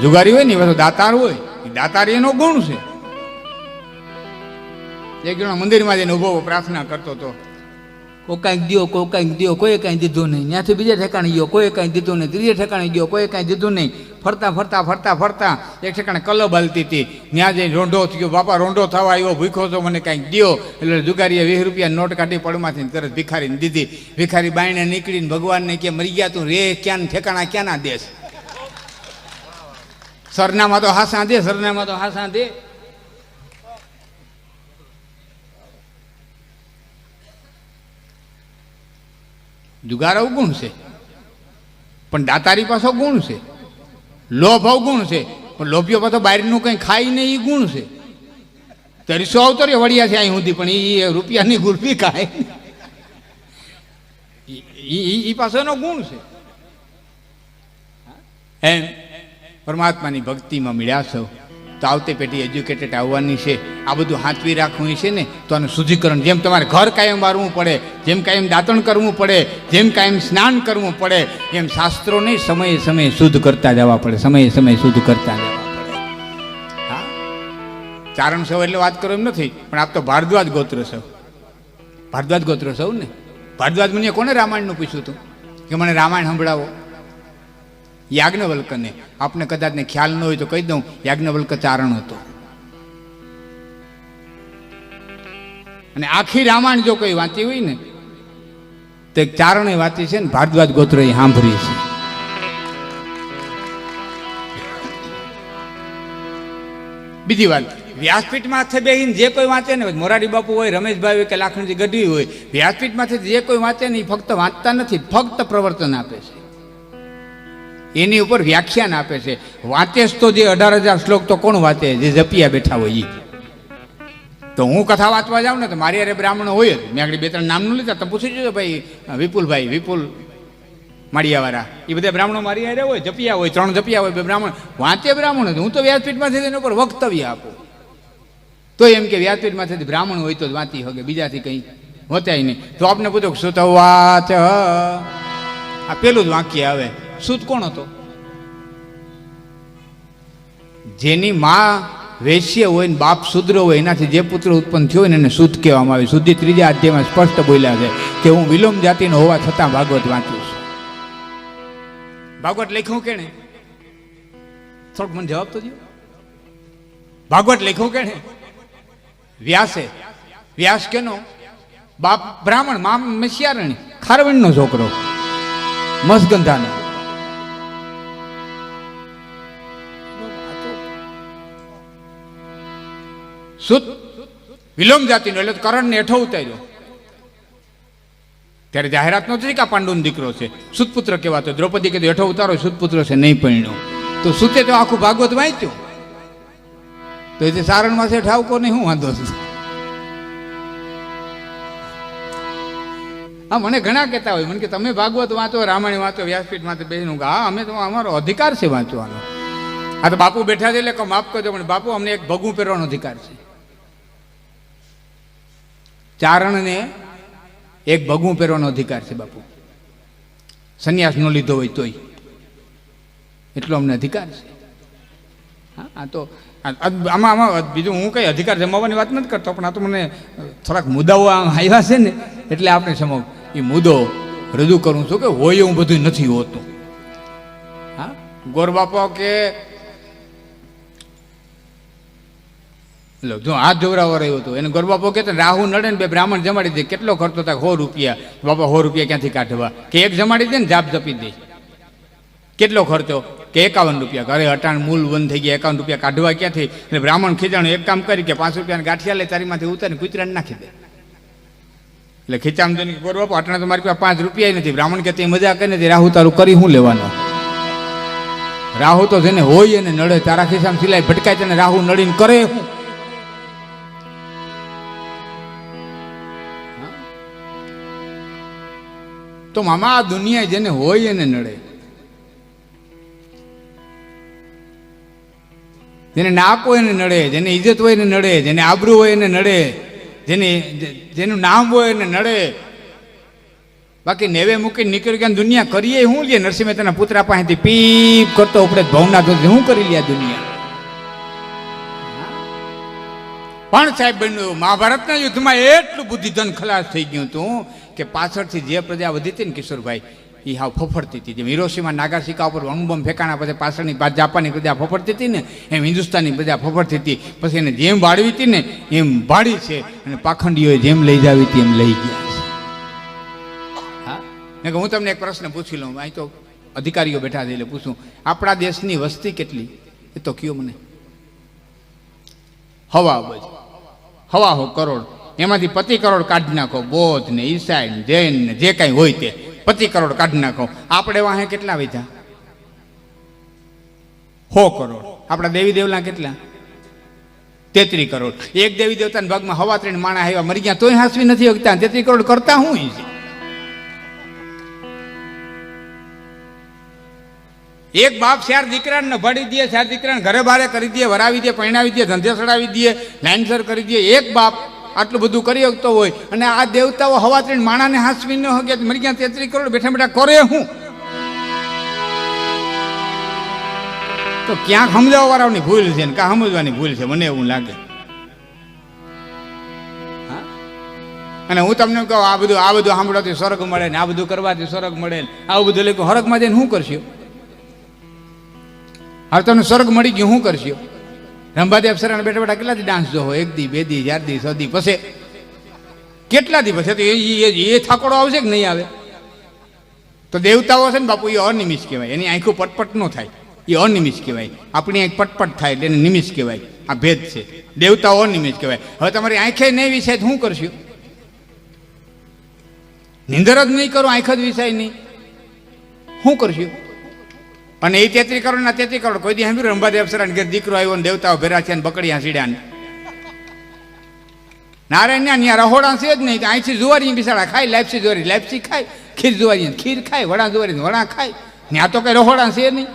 જુગારી હોય ને એ પાછો દાતાર હોય. એ દાતારી એનો ગુણ છે. એક જણા મંદિરમાં જઈને ઉભો પ્રાર્થના કરતો હતો, કોઈ કાંઈક દો, કોઈ કાંઈક દો, કોઈ કાંઈ દીધું નહીં. ત્યાંથી બીજા ઠેકાણે ગયો, કોઈ કાંઈ દીધું નહીં. ત્રીજે ઠેકાણે ગયો, કોઈ કાંઈ દીધું નહીં. ફરતા ફરતા ફરતા ફરતા એક ઠેકાણે કલબ હાલતી હતી, ત્યાં જઈને રોંઢો થયો. બાપા રોંઢો થવા આવ્યો, ભૂખો તો મને કાંઈક દો. એટલે જુગારીએ 20 રૂપિયા નોટ કાઢી પડમાંથી તરત ભિખારીને દીધી. ભિખારી બાયણે નીકળીને ભગવાનને કે મરી ગયા તું રે, ક્યાં ઠેકાણા ક્યાંના દેશ, સરનામા તો હાસા દે, સરનામા તો હાસા દે. જુગાર અવગુણ છે, પણ દાતારી પાછો ગુણ છે. લોભ અવગુણ છે, પણ લોભીઓ પાછો બહારનું કંઈ ખાઈ ને એ ગુણ છે. 300 અવતર્યો વળ્યા છે અહીં સુધી, પણ એ રૂપિયાની ગુલ્ફી ખાય, એ પાછો એનો ગુણ છે. એમ પરમાત્માની ભક્તિમાં મળ્યા છો તો આવતી પેઢી એજ્યુકેટેડ આવવાની છે. આ બધું હાથવી રાખવું છે ને, તો આનું શુદ્ધિકરણ, જેમ તમારે ઘર કાયમ વારવું પડે, જેમ કાયમ દાંતણ કરવું પડે, જેમ કાયમ સ્નાન કરવું પડે, એમ શાસ્ત્રોને સમયે સમયે શુદ્ધ કરતા જવા પડે, સમયે સમયે શુદ્ધ કરતા જવા પડે. હા, ચારણ સૌ એટલે વાત કરો એમ નથી, પણ આપ તો ભારદ્વાજ ગોત્ર સૌ, ભારદ્વાજ ગોત્ર સૌ ને. ભારદ્વાજ મુનિએ કોને રામાયણનું પૂછ્યું હતું કે મને રામાયણ સંભળાવો? યાજ્ઞવલ્કને. આપને કદાચ ને ખ્યાલ ન હોય તો કહી દઉં, યાજ્ઞવલ્ક ચારણ હતો. અને આખી રામાયણ જો કોઈ વાંચી હોય ને તો એક ચારણે વાંચી છે ને, ભારદ્વાજ ગોત્ર એ સાંભળી છે. બીજી વાત, વ્યાસપીઠમાંથી બેહીને જે કોઈ વાંચે ને, મોરારી બાપુ હોય, રમેશભાઈ હોય કે લાખણજી ગઢવી હોય, વ્યાસપીઠમાંથી જે કોઈ વાંચે ને એ ફક્ત વાંચતા નથી, ફક્ત પ્રવર્તન આપે છે, એની ઉપર વ્યાખ્યાન આપે છે. વાંચે તો જે 18,000 શ્લોક તો કોણ વાંચે? જે જપિયા બેઠા હોય એ. તો હું કથા વાંચવા જાઉં ને તો મારી અરે બ્રાહ્મણો હોય જ. મેં આગળ 2-3 નામ ન લીધા, તો પૂછી જોજો ભાઈ, વિપુલભાઈ, વિપુલ માળિયાવાળા, એ બધા બ્રાહ્મણો મારી અરે હોય, જપિયા હોય, 3 જપિયા હોય, 2 બ્રાહ્મણ વાંચે બ્રાહ્મણ. હું તો વ્યાસપીઠમાંથી એના ઉપર વક્તવ્ય આપું, તો એમ કે વ્યાસપીઠમાંથી બ્રાહ્મણ હોય તો જ વાંચી શકે, બીજાથી કંઈ વચાય નહીં. તો આપને પૂછો સુત વાચ, આ પેલું જ વાક્ય આવે. સુત કોણ હતો? જેની માં વૈશ્ય હોય ને બાપ શુદ્ર હોય, એનાથી જે પુત્ર ઉત્પન્ન થયો હોય ને એને સુત કહેવામાં આવે. સુધી 3જા અધ્યાયમાં સ્પષ્ટ બોલ્યા છે કે હું વિલોમ જાતિનો હોવા છતાં ભાગવત વાંચું છું. ભાગવત લખ્યું કેણે? થોડુંક મને જવાબ તો દો. ભાગવત લખ્યું કેણે? વ્યાસે. વ્યાસ કેનો બાપ બ્રાહ્મણ, મા મસ્યારણી, ખારવણનો છોકરો, મસગંધાનો. સુત વિલોમ જાતિનો, એટલે કરણને હેઠો ઉતાર્યો. ત્યારે જાહેરાત નહોતી કે આ પાંડુનો દીકરો છે, સુતપુત્ર કહેવાતો. દ્રૌપદી કીધું હેઠો ઉતારો, સુતપુત્ર છે, નહીં પરણ્યો. તો સુતે તો આખું ભાગવત વાંચ્યું, તો એ સારણમાં છે ઠાવકો નહીં, હું વાંધો છું. હા, મને ઘણા કહેતા હોય, મને કે તમે ભાગવત વાંચો, રામાયણ વાંચો, વ્યાસપીઠમાંથી બેસીને. હા, અમે તો અમારો અધિકાર છે વાંચવાનો. આ તો બાપુ બેઠા છે એટલે માફ કરજો, પણ બાપુ અમને એક ભગું પહેરવાનો અધિકાર છે. ચારણને એક ભગું પહેરવાનો અધિકાર છે બાપુ, સંન્યાસ ન લીધો હોય તોય, એટલો અમને અધિકાર છે. હા, આ તો આમાં બીજું હું કઈ અધિકાર જમાવવાની વાત નથી કરતો, પણ આ તો મને થોડાક મુદ્દાઓ આવ્યા છે ને, એટલે આપણે સમજ એ મુદ્દો રજૂ કરું છું કે હોય એવું બધું નથી હોતું. હા, ગોરબાપો કે જો હાથ જોવરાવો રહ્યો હતો એને ગોરબાપો કહેતો રાહુ નડે ને 2 બ્રાહ્મણ જમાડી દે. કેટલો ખર્ચો થાય? 100 રૂપિયા. બાપા 100 રૂપિયા ક્યાંથી કાઢવા? કે એક જમાડી દે ને જાપ જપી દે. કેટલો ખર્ચો? કે 51 રૂપિયા. ઘરે અટાણ મૂલ બંધ થઈ ગયા, 51 રૂપિયા કાઢવા ક્યાંથી? એટલે બ્રાહ્મણ ખીજાણું એક કામ કરી કે 5 રૂપિયાના ગાંઠિયા લે, તારીમાંથી ઉતારીને કૂતરાને નાખી દે. એટલે ખીચામ જોઈને ગોરબાપો અટાણે તો મારી પાસે 5 રૂપિયા નથી. બ્રાહ્મણ કે તે મજા કરી નથી, રાહુ તારું કરી શું લેવાનો? રાહુ તો જેને હોય એને નડે. તારા ખિસ્સામાં સિલાઈ ભટકાય તેને રાહુ નડીને કરે શું? તો મામા આ દુનિયા જેને હોય એને નડે, જેને નાક હોય એને નડે, જેને ઇજ્જત હોય એને નડે, જેને આબરૂ હોય એને નડે, જેનું નામ હોય એને નડે. બાકી નેવે મૂકીને નીકળી ગયા દુનિયા કરીએ શું લે? નરસિંહ મહેતાના પુત્રા પાસેથી પીપ કરતો ઉપડે ભવના શું કરી લે દુનિયા? પણ સાહેબ બન્યું મહાભારતના યુદ્ધમાં એટલું બુદ્ધિધન ખલાસ થઈ ગયું હતું કે પાછળથી જે પ્રજા વધી હતી ને કિશોરભાઈ એ હાવ ફફડતી હતી. જેમ હિરોશીમા નાગાસિકા ઉપર અણુબોમ્બ ફેંકાણા પછી પાછળની જાપાનની પ્રજા ફફડતી હતી ને એમ હિન્દુસ્તાનની પ્રજા ફફડતી હતી. પછી એને જેમ ભાળવી હતી ને એમ ભાળી છે અને પાખંડીઓએ જેમ લઈ જાવી હતી એમ લઈ ગયા છે. હા, હું તમને એક પ્રશ્ન પૂછી લઉં. અહીં તો અધિકારીઓ બેઠા છે એટલે પૂછું, આપણા દેશની વસ્તી કેટલી એ તો કયો મને? 1.25 અબજ, 1.25 કરોડ. એમાંથી 25 કરોડ કાઢી નાખો, બૌદ્ધ ને ઈસાઈ ને જૈન ને જે કાંઈ હોય તે 25 કરોડ કાઢી નાખો. આપણે વાહે કેટલા વધ્યા? 100 કરોડ. આપણા દેવી દેવલા કેટલા? 33 કરોડ. એક દેવી દેવતાના ભાગમાં 3.25 માણસ આવ્યા મરી ગયા તોય હાંસવી નથી શકતા. 33 કરોડ કરતા હું છે? એક બાપ 4 દીકરાને ભળી દે, 4 દીકરાને ઘરે બારે કરી દે, વરાવી દે, પરણાવી દે, ધંધે ચડાવી દે, લાઈનસર કરી દે. એક બાપ આટલું બધું કરી શકતો હોય અને આ દેવતાઓ 3.25 માણાને હાંસવી ન શકે, મરી ગયા 33 કરોડ બેઠા બેઠા કરે હું? તો ક્યાંક સમજાવવા વાળાની ભૂલ છે ને કાં સમજવાની ભૂલ છે, મને એવું લાગે. અને હું તમને કહું આ બધું સાંભળવાથી સ્વર્ગ મળે ને આ બધું કરવાથી સ્વર્ગ મળે ને આવું બધું લખ્યું, સ્વર્ગમાં જઈને શું કરશો? હવે તમને સ્વર્ગ મળી ગયું, શું કરશો? રંભાદેવ અપ્સરાને બેઠા બેઠા કેટલા દી ડાન્સ જોવો? 1 દી 2 દી 4 દી 6 દી પછી કેટલા દી પછી તો એ થાકોડો આવશે કે નહીં આવે? તો દેવતાઓ છે ને બાપુ એ અનિમિષ કહેવાય. એની આંખો પટપટ ન થાય, એ અનિમિષ કહેવાય. આપણી આંખ પટપટ થાય એટલે એને નિમિષ કહેવાય. આ ભેદ છે. દેવતાઓ અનિમિષ કહેવાય. હવે તમારી આંખે નહીં વિષય શું કરશો? નિંદર જ નહીં કરો, આંખ જ વિષય નહીં, શું કરશો? અને એ 33 કરોડના 33 કરોડ કોઈ દી સાંભળ્યું? રંભાદેવ અપ્સરાને ઘેર દીકરો આવ્યો ને દેવતાઓ ભેરા છે ને બકડીયા સીડ્યા નારાયણ ત્યાં રહોડા છે જ નહીં. અહીંથી જુવારી બિસાડા ખાય, લાપસી જુવારી લાપસી ખાય, ખીર જુવારી ખીર ખાય, વડા જુવારી વડા ખાય. ત્યાં તો કઈ રહોડા છે નહીં.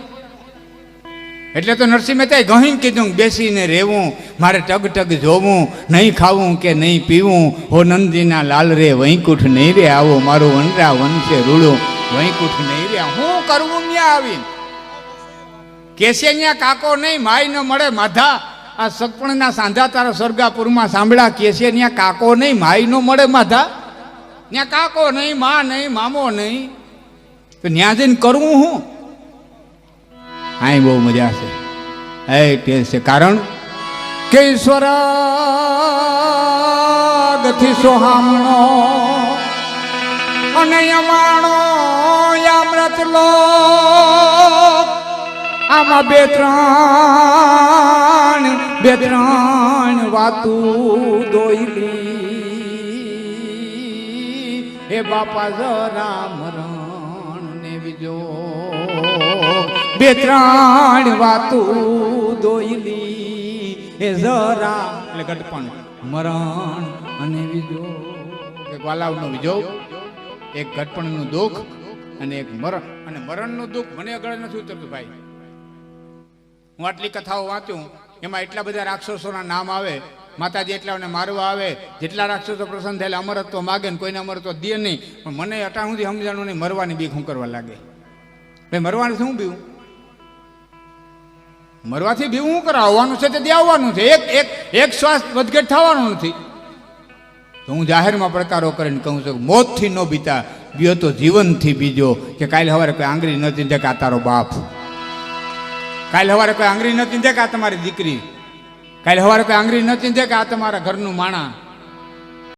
એટલે તો નરસિંહ મહેતાએ ગહીને કીધું બેસીને રહેવું, મારે ટગ ટગ જોવું, નહીં ખાવું કે નહીં પીવું, હો નંદીના લાલ રે વૈકુંઠ નહીં રે આવો, મારું વનરા વનશે રૂડું વૈકુંઠ નહીં રે. હું કરવું ત્યાં આવીને કેસે ત્યાં કાકો નહીં, માય ન મળે માધા. આ સગપણના સાંધા તારા સ્વર્ગાપુરમાં સાંભળ્યા, કેસે ત્યાં કાકો નહીં, માય ન મળે માધા. ત્યાં કાકો નહીં, મા નહીં, મામો નહીં, તો ત્યાં જઈને કરવું હું? હા, બહુ મજા છે. એ છે કારણ કે સ્વર્ગથી સોહામણો અને યમાણો અમૃત લોક, આમાં બે ત્રણ વાતું દોયલી. હે બાપા જરા મરણ ને બીજો, 2-3 વાતું દોયલી. હે જરા એટલે ઘટપણ, મરણ અને બીજો. એક વાલાવનો બીજો, એક ઘટપણનું દુઃખ અને એક મરણ. અને મરણનું દુઃખ મને આગળ નથી ઉતરતું ભાઈ. હું આટલી કથાઓ વાંચું એમાં એટલા બધા રાક્ષસોના નામ આવે, માતાજી એટલાને મારવા આવે, જેટલા રાક્ષસો પ્રસન્ન થયેલા અમરત્વ માગે ને કોઈને અમરત્વ દે નહીં. પણ મને અટાણ સુધી સમજાણું નહીં, મરવાની બીક હું કરવા લાગે. ભાઈ મરવાનું શું બીવું? મરવાથી બીવું શું કરાવવાનું છે? તે આવવાનું છે. એક શ્વાસ વધઘટ થવાનું નથી. તો હું જાહેરમાં પડકારો કરીને કહું છું, મોતથી ન બીતા, બીજો તો જીવનથી બીજો. કે કાલે સવારે કોઈ આંગળી ન ચીંધે કે આ તારો બાપ, કાલે સવારે કોઈ આંગળી ન ચીંધે કે આ તમારી દીકરી, કાલે સવારે કોઈ આંગળી ન ચીંધે કે આ તમારા ઘરનું માણા.